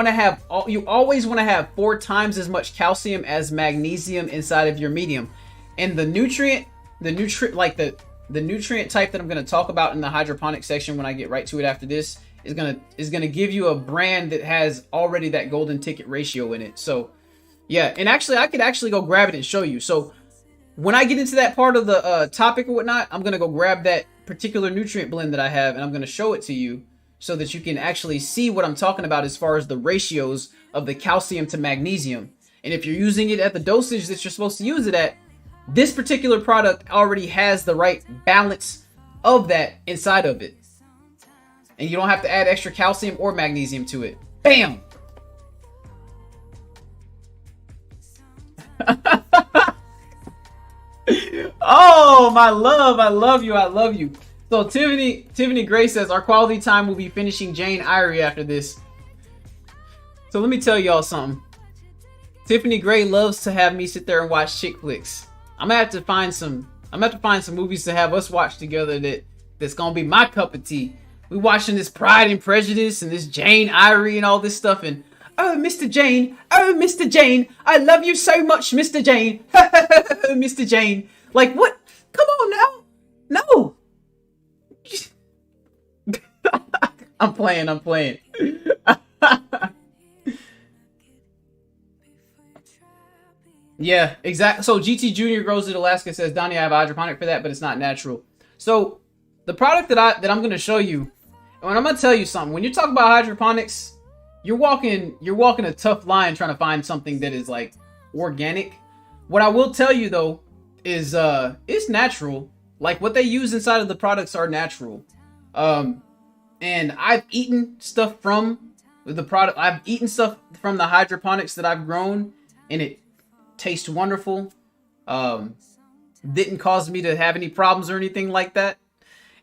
[SPEAKER 1] always want to have 4 times as much calcium as magnesium inside of your medium. And the nutrient type that I'm going to talk about in the hydroponic section when I get right to it after this is gonna give you a brand that has already that golden ticket ratio in it. So yeah, and actually I could actually go grab it and show you. So when I get into that part of the topic or whatnot, I'm gonna go grab that particular nutrient blend that I have and I'm gonna show it to you so that you can actually see what I'm talking about as far as the ratios of the calcium to magnesium. And if you're using it at the dosage that you're supposed to use it at, this particular product already has the right balance of that inside of it. And you don't have to add extra calcium or magnesium to it. Bam! Oh, my love. I love you. I love you. So Tiffany Gray says, our quality time will be finishing Jane Eyre after this. So let me tell y'all something. Tiffany Gray loves to have me sit there and watch chick flicks. I'm gonna have to find some movies to have us watch together that's gonna be my cup of tea. We watching this Pride and Prejudice and this Jane Eyre and all this stuff, and oh Mr. Jane, I love you so much, Mr. Jane. Mr. Jane. Like what? Come on now. No. I'm playing. Yeah, exactly. So GT Junior Grows in Alaska says, Donnie, I have a hydroponic for that, but it's not natural. So the product that I'm going to show you, and I'm going to tell you something. When you talk about hydroponics, you're walking a tough line trying to find something that is like organic. What I will tell you though is it's natural. Like what they use inside of the products are natural. And I've eaten stuff from the product. I've eaten stuff from the hydroponics that I've grown, and it tastes wonderful. Didn't cause me to have any problems or anything like that.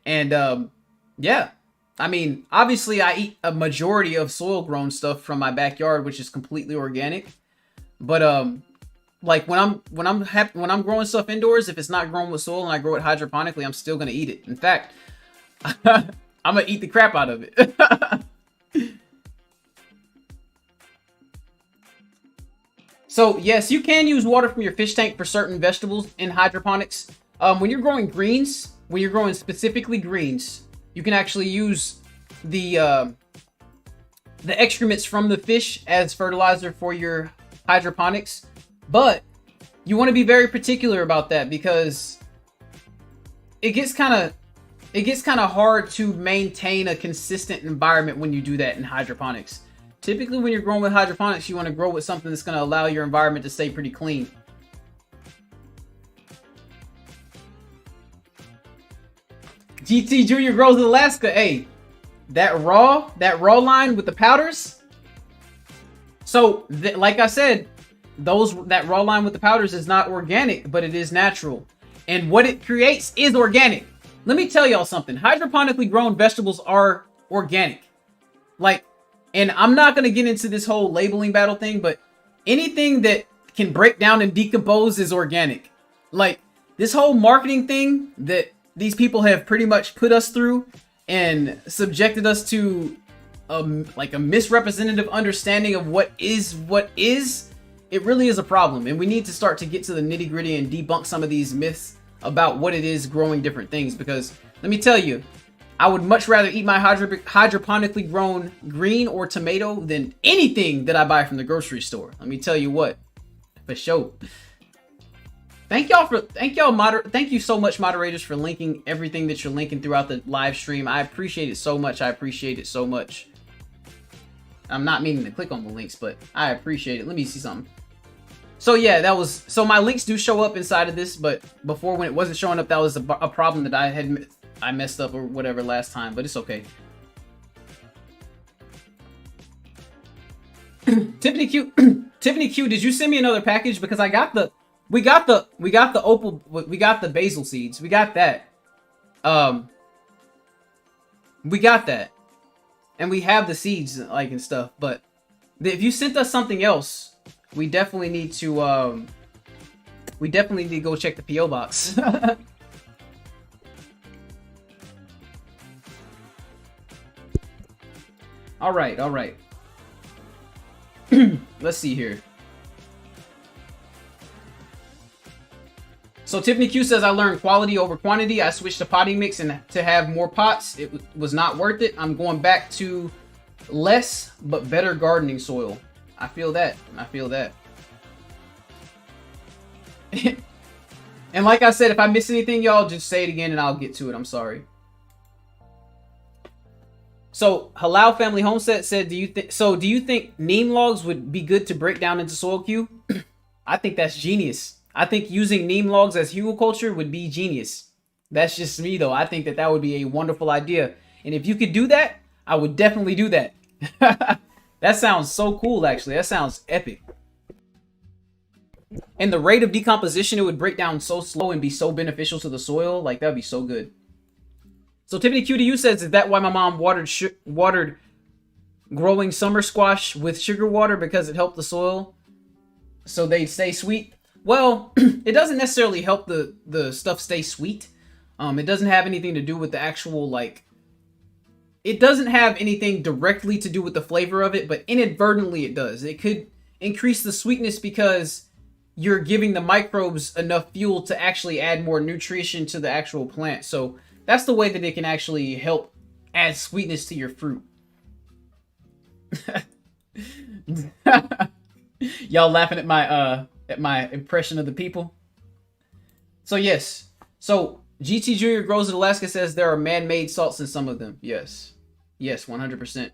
[SPEAKER 1] And yeah, I mean, obviously I eat a majority of soil grown stuff from my backyard, which is completely organic. But like when I'm growing stuff indoors, if it's not grown with soil and I grow it hydroponically, I'm still gonna eat it. In fact, I'm gonna eat the crap out of it. So yes, you can use water from your fish tank for certain vegetables in hydroponics. When you're growing greens, when you're growing specifically greens, you can actually use the excrements from the fish as fertilizer for your hydroponics. But you want to be very particular about that because it gets kind of hard to maintain a consistent environment when you do that in hydroponics. Typically, when you're growing with hydroponics, you want to grow with something that's going to allow your environment to stay pretty clean. GT Junior Grows in Alaska. Hey, that raw line with the powders. So, like I said, that raw line with the powders is not organic, but it is natural. And what it creates is organic. Let me tell y'all something. Hydroponically grown vegetables are organic. Like, and I'm not going to get into this whole labeling battle thing, but anything that can break down and decompose is organic. Like, this whole marketing thing that these people have pretty much put us through and subjected us to like a misrepresentative understanding of what is, it really is a problem. And we need to start to get to the nitty gritty and debunk some of these myths about what it is growing different things. Because let me tell you, I would much rather eat my hydroponically grown green or tomato than anything that I buy from the grocery store. Let me tell you what, for sure. Thank you so much, moderators, for linking everything that you're linking throughout the live stream. I appreciate it so much. I'm not meaning to click on the links, but I appreciate it. Let me see something. So yeah, so my links do show up inside of this, but before when it wasn't showing up, that was a problem that I messed up or whatever last time, but it's okay. Tiffany Q, did you send me another package? Because I got We got the opal, we got the basil seeds. We got that. We got that. And we have the seeds, like, and stuff. But if you sent us something else, we definitely need to, go check the P.O. box. Alright, alright. Let's see here. So Tiffany Q says, I learned quality over quantity. I switched to potting mix and to have more pots. It was not worth it. I'm going back to less but better gardening soil. I feel that. I feel that. And like I said, if I miss anything, y'all just say it again and I'll get to it. I'm sorry. So Halal Family Homestead said, do you think neem logs would be good to break down into soil cube? I think that's genius. I think using neem logs as hugelkultur would be genius. That's just me, though. I think that would be a wonderful idea. And if you could do that, I would definitely do that. That sounds so cool, actually. That sounds epic. And the rate of decomposition, it would break down so slow and be so beneficial to the soil. Like, that would be so good. So Tiffany QDU says, is that why my mom watered growing summer squash with sugar water? Because it helped the soil so they stay sweet? Well, it doesn't necessarily help the stuff stay sweet. It doesn't have anything to do with the actual, like... It doesn't have anything directly to do with the flavor of it, but inadvertently it does. It could increase the sweetness because you're giving the microbes enough fuel to actually add more nutrition to the actual plant. So that's the way that it can actually help add sweetness to your fruit. Y'all laughing at my impression of the people. So yes. So GT Junior Grows in Alaska says there are man-made salts in some of them. Yes. Yes, 100%.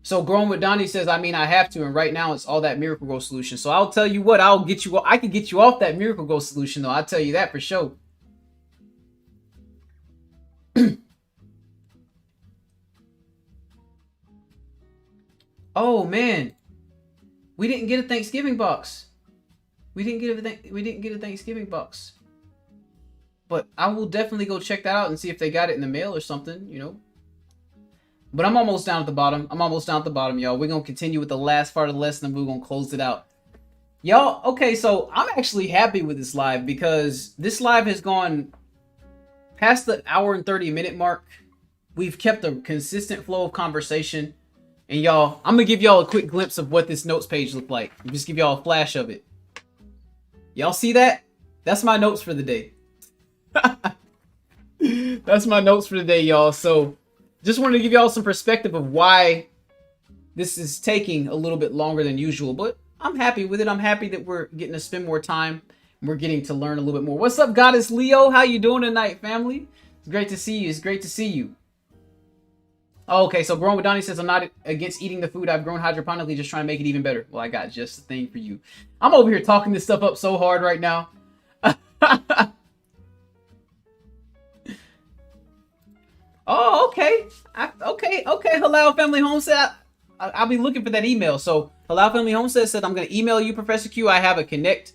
[SPEAKER 1] So Growing with Donnie says, I mean, I have to, and right now it's all that Miracle Grow solution. So I'll tell you what, I can get you off that Miracle Grow solution, though. I'll tell you that for sure. Oh man, we didn't get a Thanksgiving box. We didn't get a Thanksgiving box. But I will definitely go check that out and see if they got it in the mail or something, you know. But I'm almost down at the bottom. Y'all. We're gonna continue with the last part of the lesson and we're gonna close it out. Y'all, okay, so I'm actually happy with this live because this live has gone past the hour and 30-minute mark. We've kept a consistent flow of conversation. And y'all, I'm gonna give y'all a quick glimpse of what this notes page looked like. Just give y'all a flash of it. Y'all see that? That's my notes for the day. That's my notes for the day, y'all. So, just wanted to give y'all some perspective of why this is taking a little bit longer than usual. But I'm happy with it. I'm happy that we're getting to spend more time. We're getting to learn a little bit more. What's up, Goddess Leo? How you doing tonight, family? It's great to see you. It's great to see you. Oh, okay, so Growing with Donnie says, I'm not against eating the food I've grown hydroponically, just trying to make it even better. Well, I got just the thing for you. I'm over here talking this stuff up so hard right now. Oh, okay. Okay, Halal Family Homestead. I'll be looking for that email. So, Halal Family Homestead said, I'm going to email you, Professor Q. I have a connect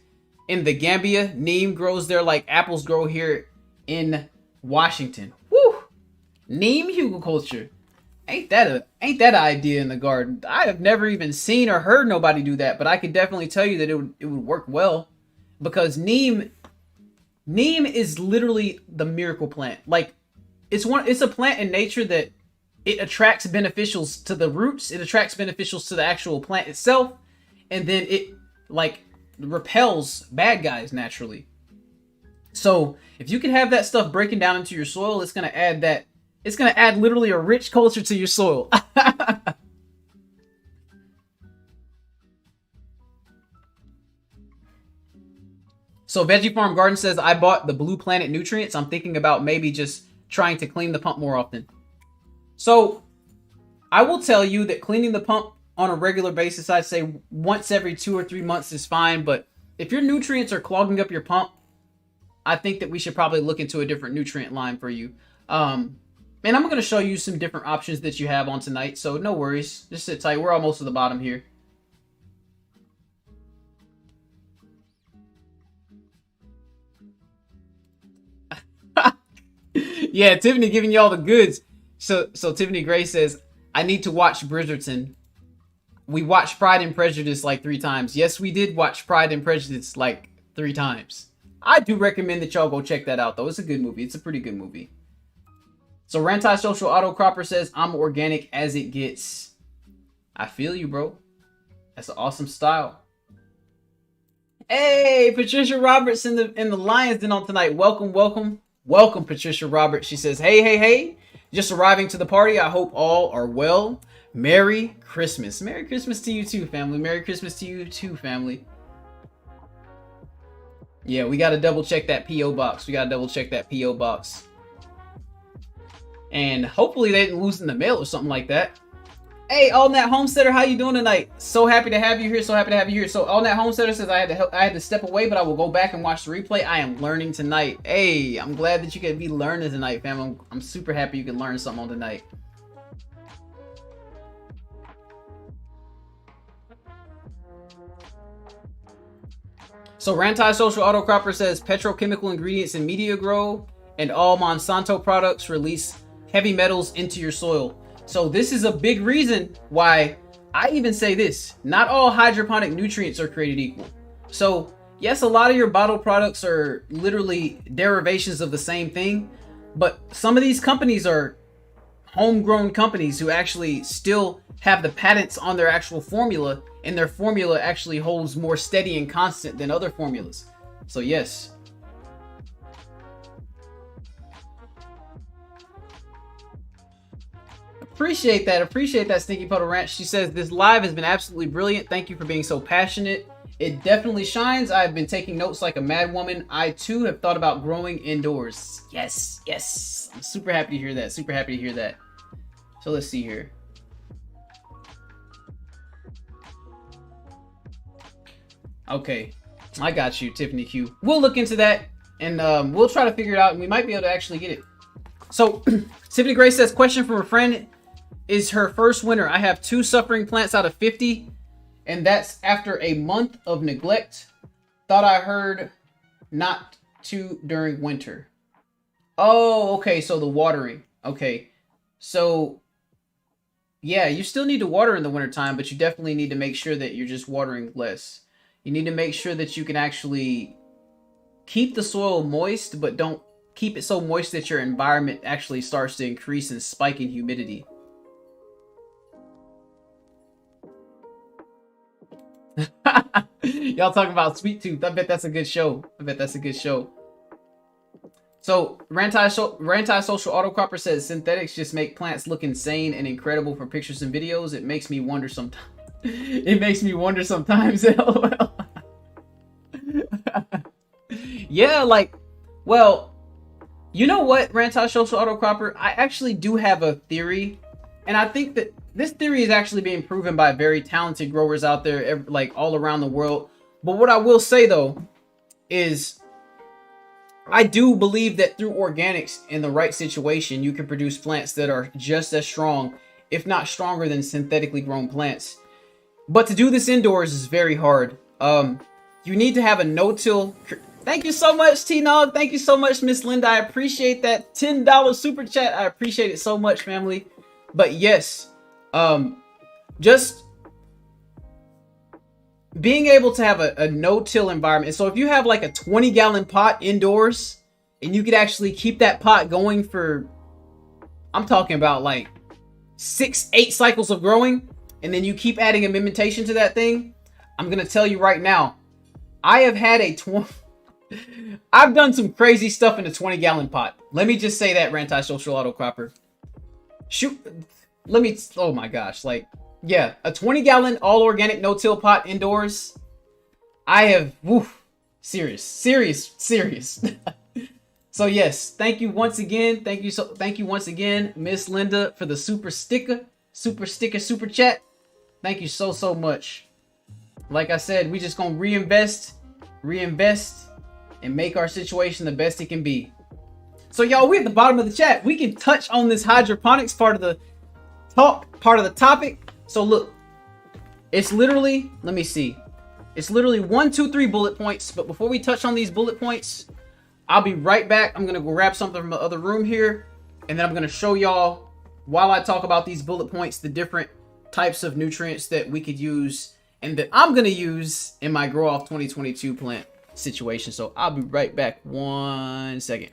[SPEAKER 1] in the Gambia. Neem grows there like apples grow here in Washington. Woo! Neem hugelkultur. Ain't that an idea in the garden? I have never even seen or heard nobody do that, but I could definitely tell you that it would work well because neem is literally the miracle plant. Like it's a plant in nature that it attracts beneficials to the roots, it attracts beneficials to the actual plant itself, and then it like repels bad guys naturally. So if you can have that stuff breaking down into your soil, it's gonna add literally a rich culture to your soil. So Veggie Farm Garden says, I bought the Blue Planet nutrients. I'm thinking about maybe just trying to clean the pump more often. So I will tell you that cleaning the pump on a regular basis, I'd say once every 2 or 3 months is fine. But if your nutrients are clogging up your pump, I think that we should probably look into a different nutrient line for you. And I'm going to show you some different options that you have on tonight. So no worries. Just sit tight. We're almost to the bottom here. Yeah, Tiffany giving you all the goods. So Tiffany Gray says, I need to watch Bridgerton. We watched Pride and Prejudice like 3 times. Yes, we did watch Pride and Prejudice like 3 times. I do recommend that y'all go check that out, though. It's a good movie. It's a pretty good movie. So Rantai Social Auto Cropper says, I'm organic as it gets. I feel you, bro. That's an awesome style. Hey, Patricia Roberts in the Lions Den on tonight. Welcome, welcome, welcome, Patricia Roberts. She says, hey. Just arriving to the party. I hope all are well. Merry Christmas. Merry Christmas to you too, family. Merry Christmas to you too, family. Yeah, we got to double check that P.O. box. And hopefully they didn't lose in the mail or something like that. Hey, All That Homesteader, how you doing tonight? So happy to have you here. So All That Homesteader says I had to step away, but I will go back and watch the replay. I am learning tonight. Hey, I'm glad that you could be learning tonight, fam. I'm super happy you can learn something on tonight. So Rantai Social Auto Cropper says petrochemical ingredients in media grow and all Monsanto products release heavy metals into your soil. So this is a big reason why I even say this. Not all hydroponic nutrients are created equal. So yes, a lot of your bottled products are literally derivations of the same thing, but some of these companies are homegrown companies who actually still have the patents on their actual formula, and their formula actually holds more steady and constant than other formulas. So yes. Appreciate that Stinky Puddle Ranch. She says, this live has been absolutely brilliant. Thank you for being so passionate. It definitely shines. I've been taking notes like a mad woman. I too have thought about growing indoors. Yes. I'm super happy to hear that. So let's see here. Okay, I got you, Tiffany Q. We'll look into that, and we'll try to figure it out, and we might be able to actually get it. So, Tiffany Gray says, question from a friend, is her first winter. I have 2 suffering plants out of 50, and that's after a month of neglect. Thought I heard not to during winter. Oh, okay, so the watering. Okay, so yeah, you still need to water in the wintertime, but you definitely need to make sure that you're just watering less. You need to make sure that you can actually keep the soil moist, but don't keep it so moist that your environment actually starts to increase and spike in humidity. Y'all talking about Sweet Tooth. I bet that's a good show. So, Rantai Social Auto Cropper says, synthetics just make plants look insane and incredible for pictures and videos. It makes me wonder sometimes. LOL. Yeah, like, well, you know what, Rantai Social Auto Cropper? I actually do have a theory, and I think that this theory is actually being proven by very talented growers out there, like all around the world. But what I will say though is, I do believe that through organics in the right situation, you can produce plants that are just as strong, if not stronger, than synthetically grown plants. But to do this indoors is very hard. You need to have a no-till. Thank you so much, T-Nog. Thank you so much, Miss Linda. I appreciate that $10 super chat. I appreciate it so much, family. But yes, just being able to have a no-till environment. So if you have like a 20-gallon pot indoors, and you could actually keep that pot going for, I'm talking about like 6-8 cycles of growing, and then you keep adding amendmentation to that thing, I'm gonna tell you right now, I have had I've done some crazy stuff in a 20-gallon pot. Let me just say that, Rantai Social Auto Cropper. Oh my gosh, like, yeah, a 20-gallon all-organic no-till pot indoors, I have, serious. So yes, thank you once again. Thank you once again, Miss Linda, for the super chat. Thank you so much. Like I said, we just gonna reinvest, and make our situation the best it can be. So y'all, we're at the bottom of the chat. We can touch on this hydroponics part of the topic. So look, it's literally, let me see. It's literally 1, 2, 3 bullet points. But before we touch on these bullet points, I'll be right back. I'm gonna go grab something from the other room here, and then I'm gonna show y'all, while I talk about these bullet points, the different types of nutrients that we could use and that I'm gonna use in my Grow Off 2022 plant situation. So I'll be right back 1 second.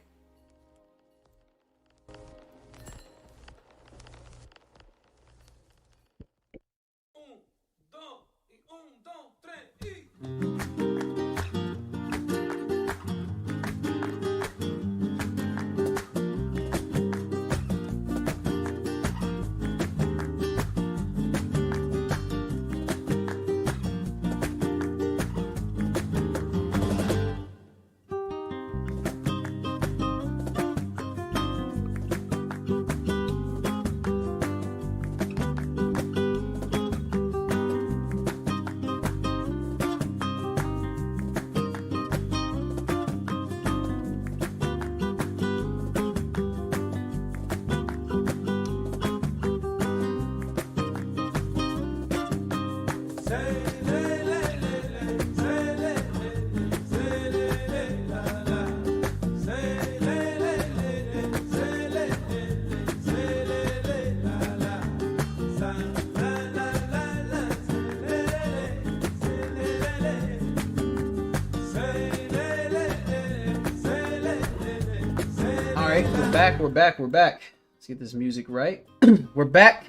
[SPEAKER 1] We're back. Let's get this music right. We're back.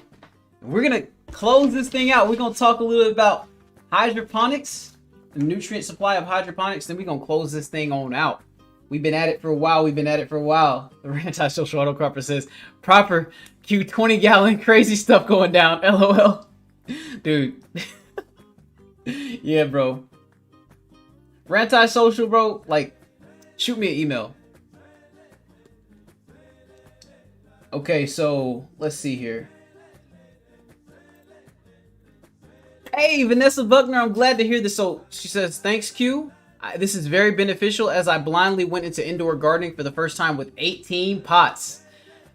[SPEAKER 1] We're gonna close this thing out. We're gonna talk a little bit about hydroponics, the nutrient supply of hydroponics, then we're gonna close this thing on out. We've been at it for a while. The Anti-Social Autocropper says, proper Q 20-gallon crazy stuff going down. LOL. Dude. Yeah, bro. Anti-Social, bro, like, shoot me an email. Okay, so let's see here. Hey, Vanessa Buckner, I'm glad to hear this. So she says, thanks, Q. This is very beneficial as I blindly went into indoor gardening for the first time with 18 pots.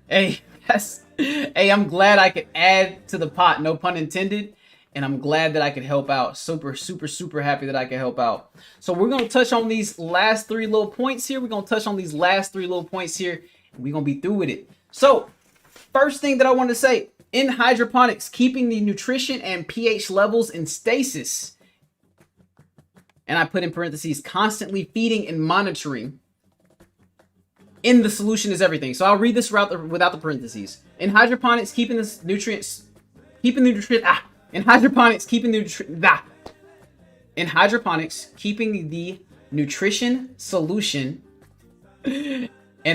[SPEAKER 1] Hey, yes. Hey, I'm glad I could add to the pot, no pun intended. And I'm glad that I could help out. Super, super, super happy that I could help out. So we're going to touch on these last three little points here. We're going to be through with it. So, first thing that I want to say, in hydroponics, keeping the nutrition and pH levels in stasis, and I put in parentheses, constantly feeding and monitoring in the solution is everything. So I'll read this without the parentheses. In hydroponics, keeping the nutrition solution and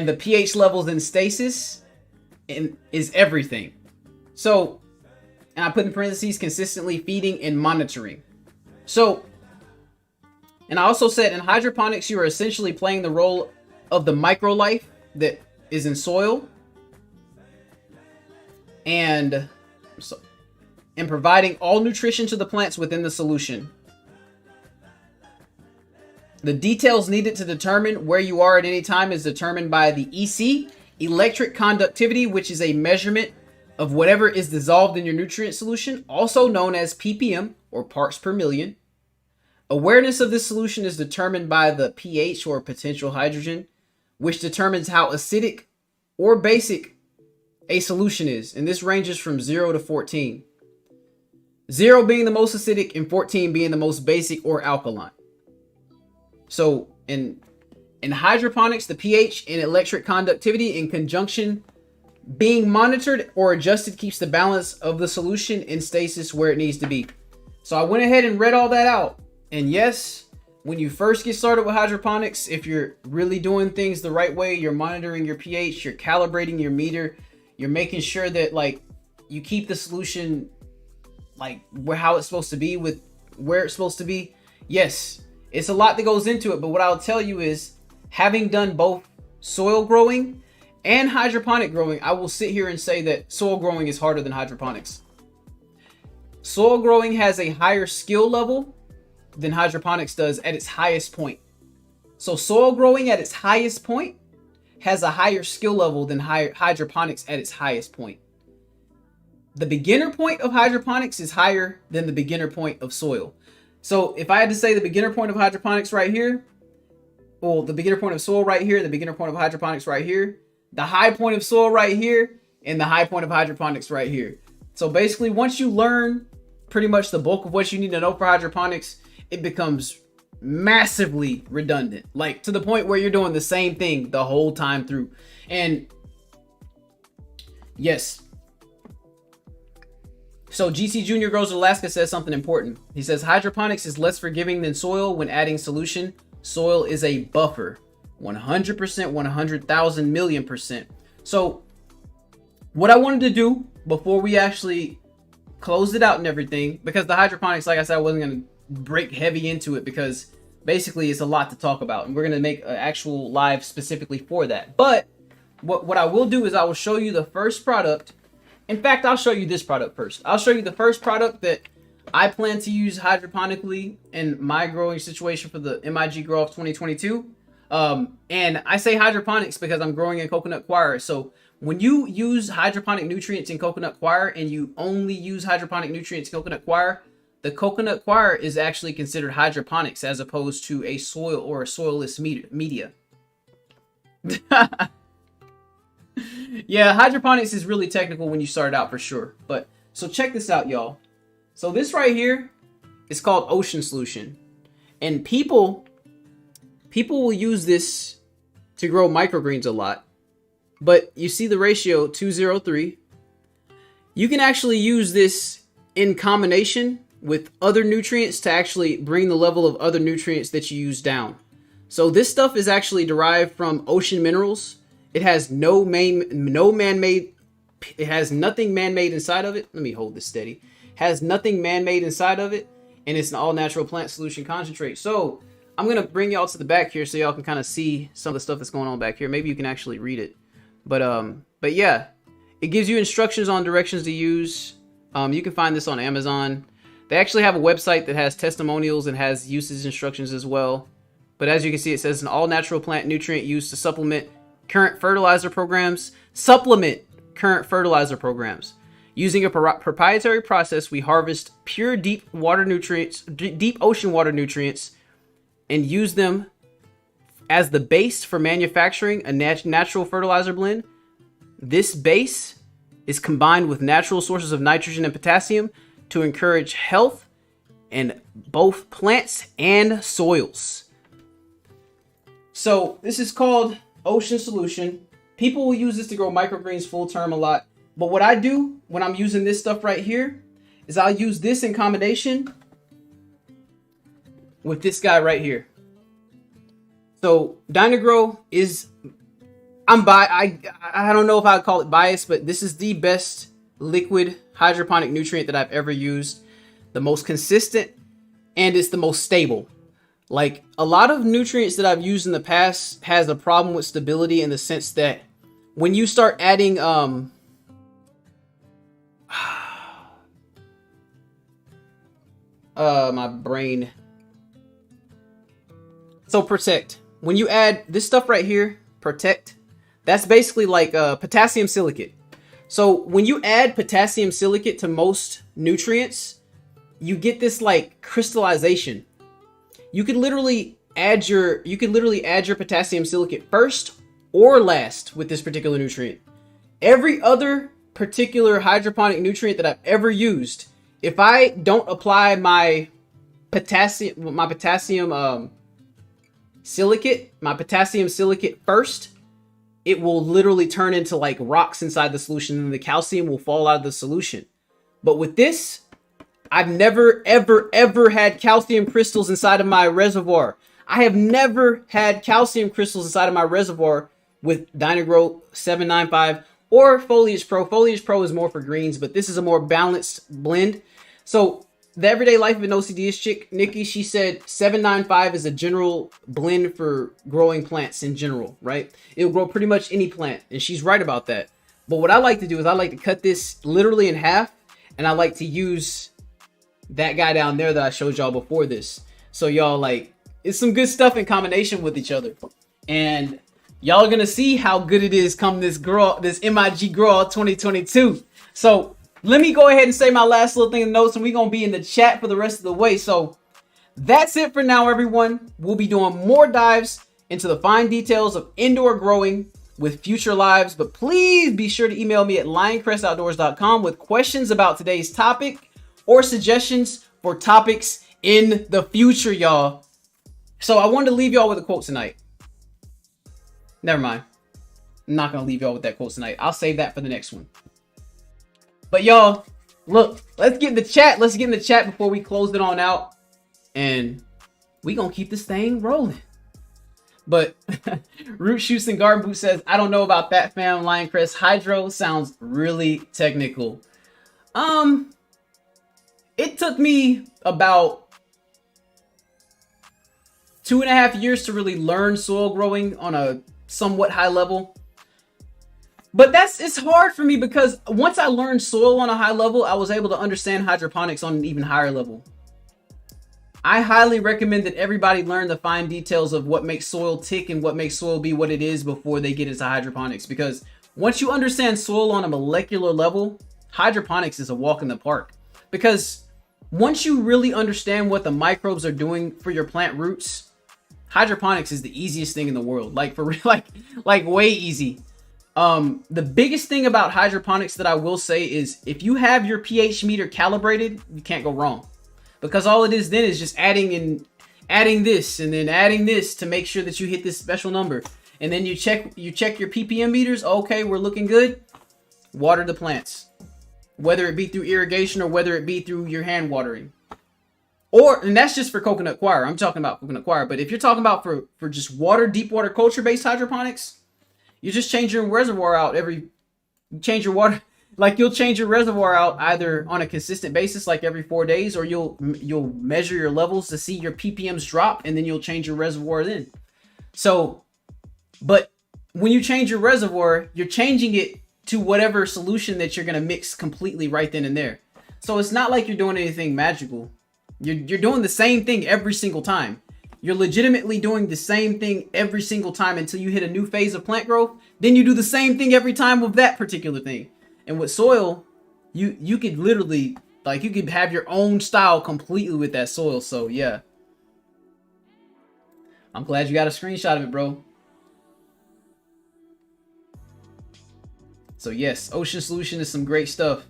[SPEAKER 1] the pH levels in stasis is everything. So, and I put in parentheses, consistently feeding and monitoring. So, and I also said in hydroponics, you are essentially playing the role of the micro life that is in soil and providing all nutrition to the plants within the solution. The details needed to determine where you are at any time is determined by the EC, electric conductivity, which is a measurement of whatever is dissolved in your nutrient solution, also known as ppm, or parts per million. Awareness of this solution is determined by the pH, or potential hydrogen, which determines how acidic or basic a solution is, and this ranges from 0 to 14. 0 being the most acidic and 14 being the most basic or alkaline. So in hydroponics, the pH and electric conductivity in conjunction being monitored or adjusted keeps the balance of the solution in stasis where it needs to be. So I went ahead and read all that out. And yes, when you first get started with hydroponics, if you're really doing things the right way, you're monitoring your pH, you're calibrating your meter, you're making sure that like you keep the solution like how it's supposed to be with where it's supposed to be. Yes, it's a lot that goes into it, but what I'll tell you is, having done both soil growing and hydroponic growing, I will sit here and say that soil growing is harder than hydroponics. Soil growing has a higher skill level than hydroponics does at its highest point. So soil growing at its highest point has a higher skill level than hydroponics at its highest point. The beginner point of hydroponics is higher than the beginner point of soil. So if I had to say the beginner point of hydroponics right here, well, the beginner point of soil right here, the beginner point of hydroponics right here, the high point of soil right here, and the high point of hydroponics right here. So basically, once you learn pretty much the bulk of what you need to know for hydroponics, it becomes massively redundant, like to the point where you're doing the same thing the whole time through. And yes, so GC Junior Grows Alaska says something important. He says hydroponics is less forgiving than soil when adding solution. Soil is a buffer. 100%, 100,000 million %. So what I wanted to do before we actually closed it out and everything, because the hydroponics, like I said, I wasn't going to break heavy into it because basically it's a lot to talk about, and we're going to make an actual live specifically for that. But what I will do is I will show you the first product. In fact, I'll show you this product first. I'll show you the first product that I plan to use hydroponically in my growing situation for the MIG Grow Off 2022. And I say hydroponics because I'm growing in coconut coir. So when you use hydroponic nutrients in coconut coir and you only use hydroponic nutrients in coconut coir, the coconut coir is actually considered hydroponics as opposed to a soil or a soilless media. Yeah, hydroponics is really technical when you start out for sure. But so check this out, y'all. So this right here is called ocean solution. And people will use this to grow microgreens a lot. But you see the ratio 2:0:3. You can actually use this in combination with other nutrients to actually bring the level of other nutrients that you use down. So this stuff is actually derived from ocean minerals. It has no man-made, it has nothing man-made inside of it. Let me hold this steady. Has nothing man-made inside of it, and it's an all-natural plant solution concentrate. So I'm gonna bring y'all to the back here so y'all can kind of see some of the stuff that's going on back here. Maybe you can actually read it. But yeah, it gives you instructions on directions to use. You can find this on Amazon. They actually have a website that has testimonials and has usage instructions as well. But as you can see, it says an all-natural plant nutrient used to supplement current fertilizer programs. Using a proprietary process, we harvest pure deep ocean water nutrients and use them as the base for manufacturing a natural fertilizer blend. This base is combined with natural sources of nitrogen and potassium to encourage health in both plants and soils. So this is called ocean solution. People will use this to grow microgreens full term a lot. But what I do when I'm using this stuff right here is I'll use this in combination with this guy right here. So Dynagrow is, I don't know if I'd call it biased, but this is the best liquid hydroponic nutrient that I've ever used. The most consistent, and it's the most stable. Like a lot of nutrients that I've used in the past has a problem with stability in the sense that when you start adding my brain. So Protect. When you add this stuff right here, Protect, that's basically like potassium silicate. So when you add potassium silicate to most nutrients, you get this like crystallization. You could literally add your potassium silicate first or last with this particular nutrient. Every other particular hydroponic nutrient that I've ever used, if I don't apply my potassium silicate first, it will literally turn into like rocks inside the solution and the calcium will fall out of the solution. But with this, I've never, ever had calcium crystals inside of my reservoir. I have never had calcium crystals inside of my reservoir with Dynagrow 795 or Foliage Pro. Foliage Pro is more for greens, but this is a more balanced blend. So the Everyday Life of an OCDist chick, Nikki, she said 795 is a general blend for growing plants in general, right? It'll grow pretty much any plant, and she's right about that. But what I like to do is I like to cut this literally in half, and I like to use that guy down there that I showed y'all before this. So y'all, like, it's some good stuff in combination with each other. And y'all are gonna see how good it is come this MIG Grow 2022. So let me go ahead and say my last little thing in the notes, and we're gonna be in the chat for the rest of the way. So that's it for now, everyone. We'll be doing more dives into the fine details of indoor growing with future lives. But please be sure to email me at lioncrestoutdoors.com with questions about today's topic or suggestions for topics in the future, y'all. So I wanted to leave y'all with a quote tonight. Never mind. I'm not going to leave y'all with that quote tonight. I'll save that for the next one. But y'all, look, let's get in the chat. Let's get in the chat before we close it on out. And we going to keep this thing rolling. But Root Shoots and Garden Boot says, I don't know about that, fam. Lioncrest Hydro sounds really technical. It took me about 2.5 years to really learn soil growing on a somewhat high level. But it's hard for me because once I learned soil on a high level, I was able to understand hydroponics on an even higher level. I highly recommend that everybody learn the fine details of what makes soil tick and what makes soil be what it is before they get into hydroponics. Because once you understand soil on a molecular level, hydroponics is a walk in the park. Because once you really understand what the microbes are doing for your plant roots, hydroponics is the easiest thing in the world. Like for real, like way easy. The biggest thing about hydroponics that I will say is if you have your pH meter calibrated, you can't go wrong. Because all it is then is just adding this and then adding this to make sure that you hit this special number. And then you check your ppm meters. Okay, we're looking good. Water the plants. Whether it be through irrigation or whether it be through your hand watering. And that's just for coconut coir. I'm talking about coconut coir. But if you're talking about for just deep water culture based hydroponics, you just change your reservoir out change your water. Like you'll change your reservoir out either on a consistent basis, like every 4 days, or you'll measure your levels to see your ppms drop, and then you'll change your reservoir then. So, but when you change your reservoir, you're changing it to whatever solution that you're gonna mix completely right then and there. So it's not like you're doing anything magical. You're doing the same thing every single time. You're legitimately doing the same thing every single time until you hit a new phase of plant growth. Then you do the same thing every time with that particular thing. And with soil, you could literally, like, you could have your own style completely with that soil. So yeah, I'm glad you got a screenshot of it, bro. So yes, Ocean Solution is some great stuff.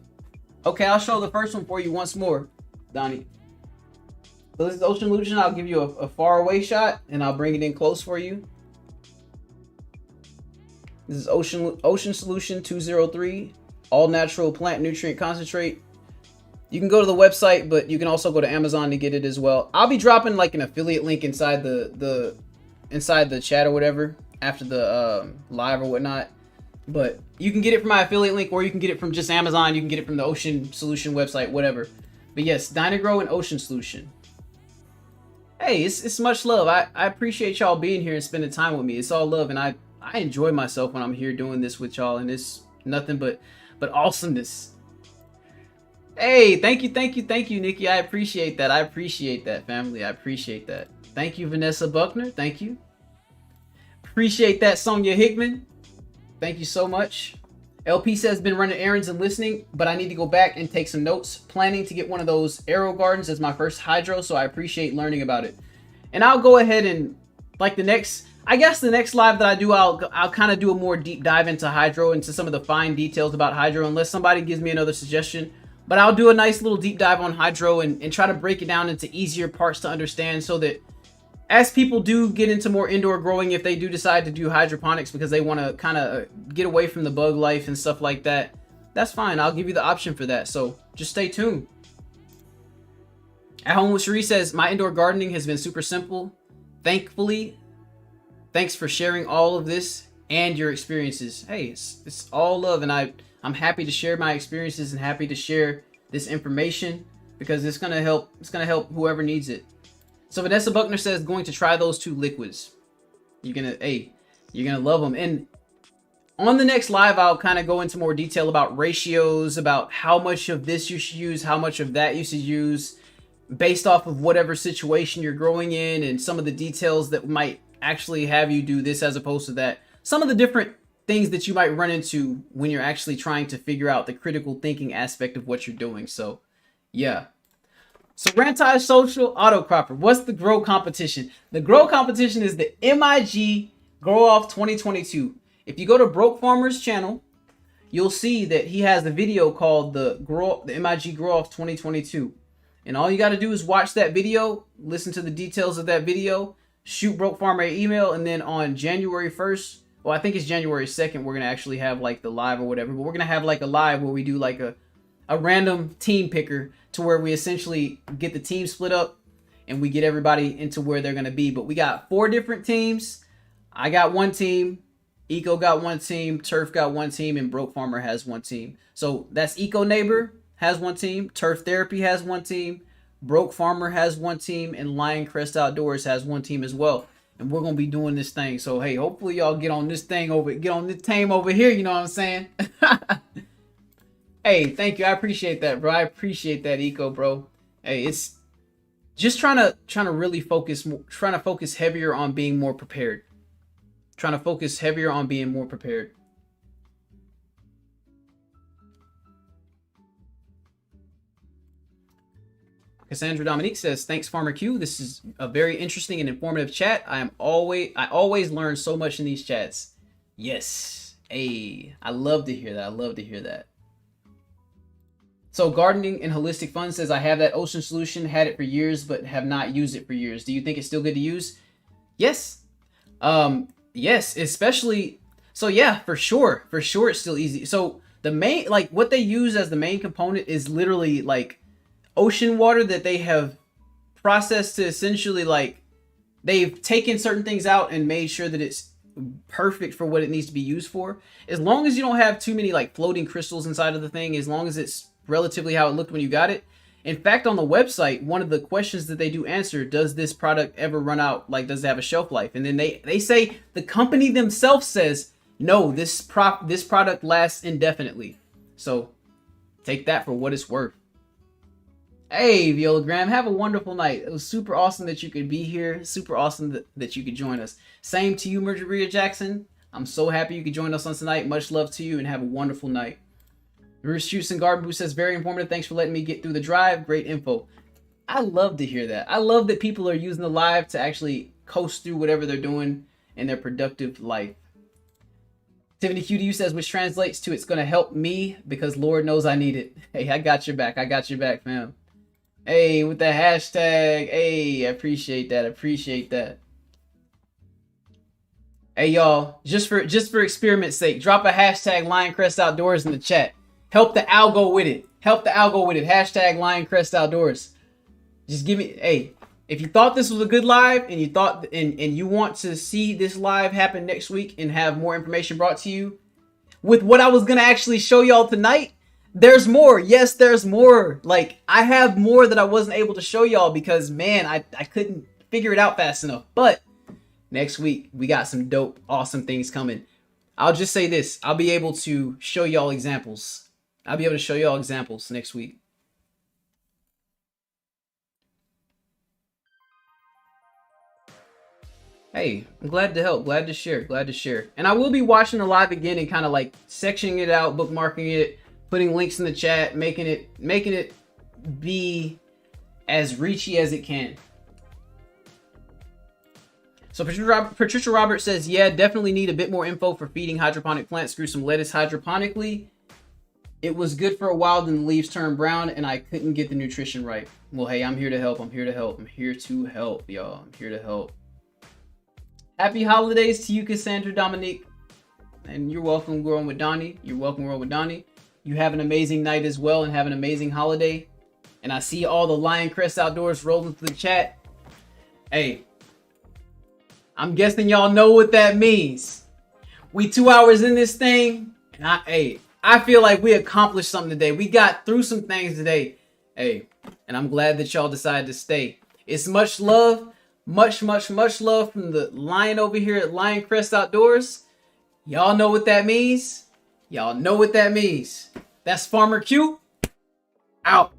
[SPEAKER 1] Okay, I'll show the first one for you once more, Donnie. So this is Ocean Solution. I'll give you a far away shot and I'll bring it in close for you. This is Ocean Solution 203. All natural plant nutrient concentrate. You can go to the website, but you can also go to Amazon to get it as well. I'll be dropping like an affiliate link inside the chat or whatever after the live or whatnot. But you can get it from my affiliate link, or you can get it from just Amazon. You can get it from the Ocean Solution website, whatever. But yes, Dynagrow and Ocean Solution. Hey, it's much love. I appreciate y'all being here and spending time with me. It's all love, and I enjoy myself when I'm here doing this with y'all, and it's nothing but awesomeness. Hey, thank you, Nikki. I appreciate that. I appreciate that, family. I appreciate that. Thank you, Vanessa Buckner. Thank you. Appreciate that, Sonia Hickman. Thank you so much. LP says, been running errands and listening, but I need to go back and take some notes. Planning to get one of those Aero Gardens as my first hydro, so I appreciate learning about it. And I'll go ahead and, like, the next live that I do, I'll kind of do a more deep dive into hydro, into some of the fine details about hydro, unless somebody gives me another suggestion. But I'll do a nice little deep dive on hydro and try to break it down into easier parts to understand, so that as people do get into more indoor growing, if they do decide to do hydroponics because they want to kind of get away from the bug life and stuff like that, that's fine. I'll give you the option for that. So just stay tuned. At Home with Cherie says, my indoor gardening has been super simple. Thankfully, thanks for sharing all of this and your experiences. Hey, it's all love, and I'm happy to share my experiences and happy to share this information because it's gonna help whoever needs it. So Vanessa Buckner says, going to try those 2 liquids. You're gonna love them. And on the next live, I'll kind of go into more detail about ratios, about how much of this you should use, how much of that you should use, based off of whatever situation you're growing in, and some of the details that might actually have you do this as opposed to that. Some of the different things that you might run into when you're actually trying to figure out the critical thinking aspect of what you're doing. So yeah. Sarantai Social Autocropper. What's the grow competition? The grow competition is the MIG Grow Off 2022. If you go to Broke Farmer's channel, you'll see that he has a video called the MIG Grow Off 2022. And all you got to do is watch that video, listen to the details of that video, shoot Broke Farmer an email, and then on January 1st, well, I think it's January 2nd, we're going to actually have like the live or whatever, but we're going to have like a live where we do like a random team picker to where we essentially get the team split up and we get everybody into where they're going to be. But we got 4 different teams. I got 1 team. Eco got 1 team. Turf got 1 team. And Broke Farmer has 1 team. So that's Eco Neighbor has 1 team. Turf Therapy has 1 team. Broke Farmer has 1 team. And Lion Crest Outdoors has 1 team as well. And we're going to be doing this thing. So, hey, hopefully y'all get on this thing over, get on this team over here. You know what I'm saying? Hey, thank you. I appreciate that, bro. I appreciate that, Eco, bro. Hey, it's just trying to really focus, trying to focus heavier on being more prepared. Trying to focus heavier on being more prepared. Cassandra Dominique says, thanks, Farmer Q. This is a very interesting and informative chat. I always learn so much in these chats. Yes. Hey, I love to hear that. I love to hear that. So Gardening and Holistic Fun says, I have that ocean solution, had it for years, but have not used it for years. Do you think it's still good to use? Yes. Yes, especially, so yeah, for sure it's still easy. So the main, like what they use as the main component is literally like ocean water that they have processed to essentially like, they've taken certain things out and made sure that it's perfect for what it needs to be used for. As long as you don't have too many like floating crystals inside of the thing, as long as it's relatively how it looked when you got it. In fact, on the website, one of the questions that they do answer, does this product ever run out? Like, does it have a shelf life? And then they say, the company themselves says, no, this product lasts indefinitely. So take that for what it's worth. Hey, Violagram, have a wonderful night. It was super awesome that you could be here. Super awesome that you could join us. Same to you, Maria Jackson. I'm so happy you could join us on tonight. Much love to you and have a wonderful night. Bruce Shoots and Garden Boo says, very informative. Thanks for letting me get through the drive. Great info. I love to hear that. I love that people are using the live to actually coast through whatever they're doing in their productive life. Tiffany QDU says, which translates to, it's going to help me because Lord knows I need it. Hey, I got your back. I got your back, fam. Hey, with the hashtag. Hey, I appreciate that. I appreciate that. Hey, y'all, just for experiment's sake, drop a hashtag Lioncrest Outdoors in the chat. Help the algo with it. Help the algo with it. Hashtag Lioncrest Outdoors. Just give me, hey, if you thought this was a good live and you thought and you want to see this live happen next week and have more information brought to you with what I was gonna actually show y'all tonight, there's more. Yes, there's more. Like, I have more that I wasn't able to show y'all because, man, I couldn't figure it out fast enough. But next week, we got some dope, awesome things coming. I'll just say this. I'll be able to show y'all examples. I'll be able to show y'all examples next week. Hey, I'm glad to help. Glad to share. Glad to share. And I will be watching the live again and kind of like sectioning it out, bookmarking it, putting links in the chat, making it be as reachy as it can. So Patricia Roberts says, yeah, definitely need a bit more info for feeding hydroponic plants. Grew some lettuce hydroponically. It was good for a while, then the leaves turned brown and I couldn't get the nutrition right. Well, hey, I'm here to help. I'm here to help. I'm here to help, y'all. I'm here to help. Happy holidays to you, Cassandra Dominique. And you're welcome, Growing with Donnie. You're welcome, Growing with Donnie. You have an amazing night as well and have an amazing holiday. And I see all the Lioncrest Outdoors rolling through the chat. Hey, I'm guessing y'all know what that means. We 2 hours in this thing, and I feel like we accomplished something today. We got through some things today. Hey, and I'm glad that y'all decided to stay. It's much love, much love from the lion over here at Lioncrest Outdoors. Y'all know what that means. Y'all know what that means. That's Farmer Q. Out.